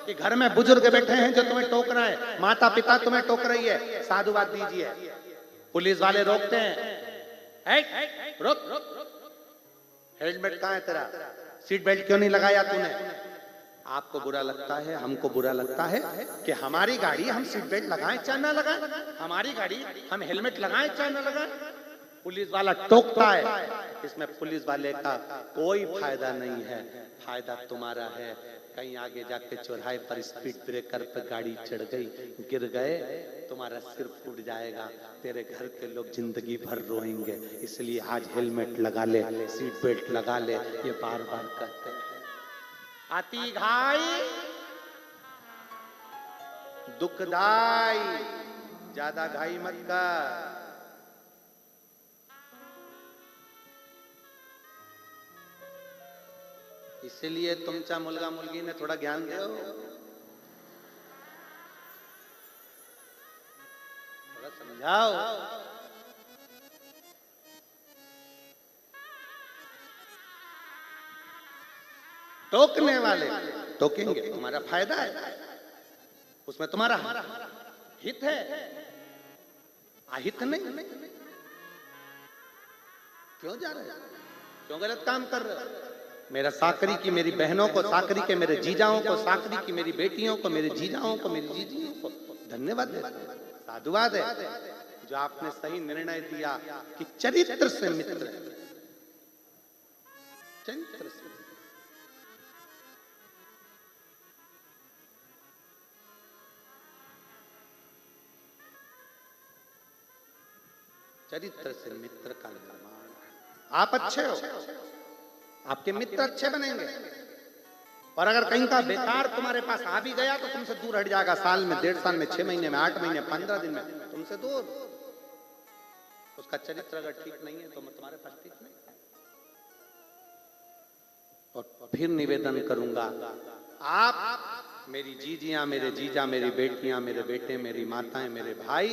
कि घर में बुजुर्ग बैठे हैं जो तुम्हें टोक रहे हैं, माता पिता तुम्हें टोक रही है, साधुवाद दीजिए। पुलिस वाले रोकते हैं, रोक, हेलमेट कहाँ है तेरा, सीट बेल्ट क्यों नहीं लगाया तूने। आपको बुरा लगता है, हमको बुरा लगता है कि हमारी गाड़ी हम सीट बेल्ट लगाएं चाहे ना लगाएं, हमारी गाड़ी हम हेलमेट लगाएं चाहे ना लगाएं। पुलिस वाला टोकता है, इसमें पुलिस वाले का कोई फायदा नहीं है, फायदा तुम्हारा है। कहीं आगे जाके चौराहे पर स्पीड ब्रेकर पर गाड़ी चढ़ गई, गिर गए, तुम्हारा सिर फूट जाएगा, तेरे घर के लोग जिंदगी भर रोएंगे। इसलिए आज हेलमेट लगा ले, सीट बेल्ट लगा ले, ये बार बार कहते हैं। अति घाई दुखदाई, ज्यादा घाई मत कर। इसलिए तुमचा मुलगा मुलगी ने थोड़ा ज्ञान दो, थोड़ा समझाओ। टोकने वाले टोकेंगे, तुम्हारा फायदा है, उसमें तुम्हारा हित है, अहित नहीं। क्यों जा रहे हो, क्यों गलत काम कर रहे हो। मेरा साकरी की मेरी बहनों को, साकरी के मेरे जीजाओं को, साकरी की मेरी बेटियों को, मेरे जीजाओं को, मेरी जीजियों को धन्यवाद देता हूं। साधुवाद है जो आपने सही निर्णय दिया कि चरित्र से मित्र है, चरित्र से। चरित्र से मित्र का निर्माण। आप अच्छे हो, आपके मित्र अच्छे बनेंगे। और अगर कहीं का बेकार तुम्हारे पास आ भी गया तो तुमसे दूर हट जाएगा। साल में, 1.5 साल में, 6 महीने में, 8 महीने, 15 दिन में तुमसे दूर। उसका चरित्र अगर ठीक नहीं है तो मैं तुम्हारे पास ठीक नहीं। और फिर निवेदन करूंगा, आप मेरी जीजियां, मेरे जीजा, मेरी बेटियां, मेरे बेटे, मेरी माताएं, मेरे भाई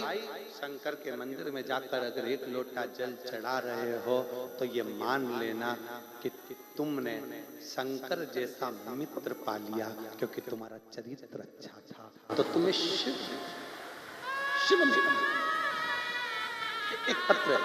शंकर के मंदिर में जाकर अगर 1 लोटा जल चढ़ा रहे हो तो ये मान लेना कि तुमने शंकर जैसा मित्र पा लिया, क्योंकि तुम्हारा चरित्र अच्छा था। तो तुम्हें शिव मिला। एक पत्र है,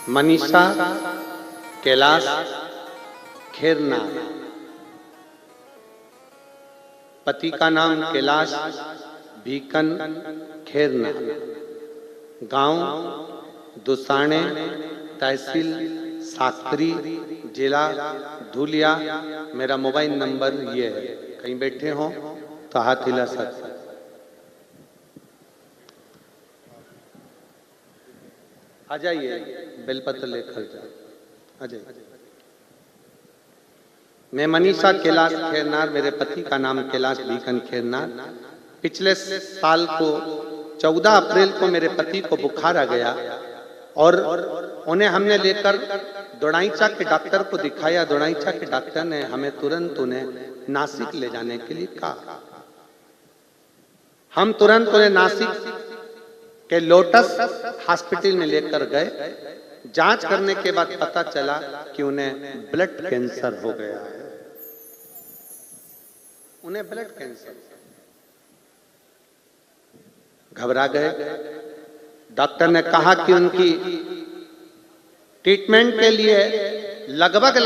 मनीषा कैलाश खेरनार, पति का नाम कैलाश भीकन खेरनार, गांव दुसाने, तहसील साकरी, जिला धुलिया। मेरा मोबाइल नंबर ये है, कहीं बैठे हो तो हाथ हिला सकते। आ जाइए, बेलपत्र लेकर जाओ, आ जाइए। मैं मनीषा कैलाश खेरनार, मेरे पति का नाम कैलाश भीकन खेरनार। पिछले साल को 14 अप्रैल को मेरे पति को बुखार आ गया और उन्हें हमने लेकर दोड़ाईचा के डॉक्टर को दिखाया। दोड़ाईचा के डॉक्टर ने हमें तुरंत उन्हें नासिक ले जाने के लिए कहा। हम तुरंत उन्हें नासिक के लोटस हॉस्पिटल में लेकर गए। जांच करने के बाद पता चला कि उन्हें ब्लड कैंसर हो गया है। उन्हें ब्लड कैंसर। घबरा गए। डॉक्टर ने कहा कि उनकी ट्रीटमेंट के लिए लगभग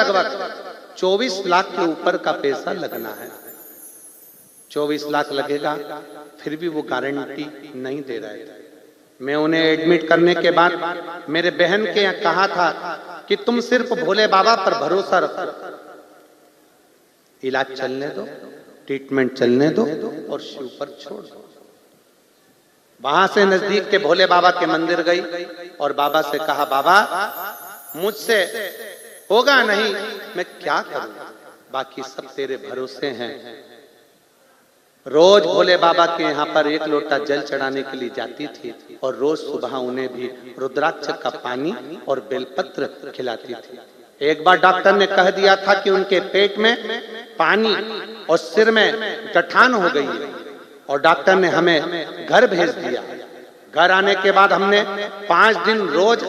24 लाख के ऊपर का पैसा लगना है। 24 लाख लगेगा, फिर भी वो गारंटी नहीं दे रहे थे। मैं उन्हें एडमिट करने के बाद मेरे बहन के यहाँ कहा था कि तुम सिर्फ भोले बाबा पर भरोसा रखो, इलाज चलने दो, ट्रीटमेंट चलने दो और शिव पर छोड़ दो। वहां से नजदीक के भोले बाबा के मंदिर गई और बाबा से कहा, बाबा मुझसे होगा नहीं, मैं क्या करूं, बाकी सब तेरे भरोसे हैं। रोज भोले बाबा के यहाँ पर 1 लोटा जल चढ़ाने के लिए जाती थी और रोज सुबह उन्हें भी रुद्राक्ष का पानी और बेलपत्र खिलाती थी। एक बार डॉक्टर ने कह दिया था कि उनके पेट में पानी और सिर में गठान हो गई है और डॉक्टर ने हमें घर भेज दिया। घर आने के बाद हमने 5 दिन रोज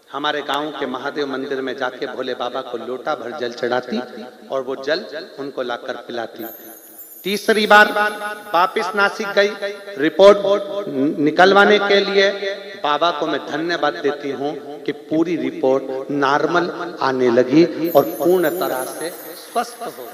हमारे गांव के महादेव मंदिर में जाके भोले बाबा को लोटा भर जल चढ़ाती और वो जल उनको लाकर पिलाती। तीसरी बार वापिस नासिक गई रिपोर्ट निकलवाने के लिए। बाबा को मैं धन्यवाद देती हूँ कि पूरी रिपोर्ट नॉर्मल आने लगी और पूर्ण तरह से स्वस्थ हो।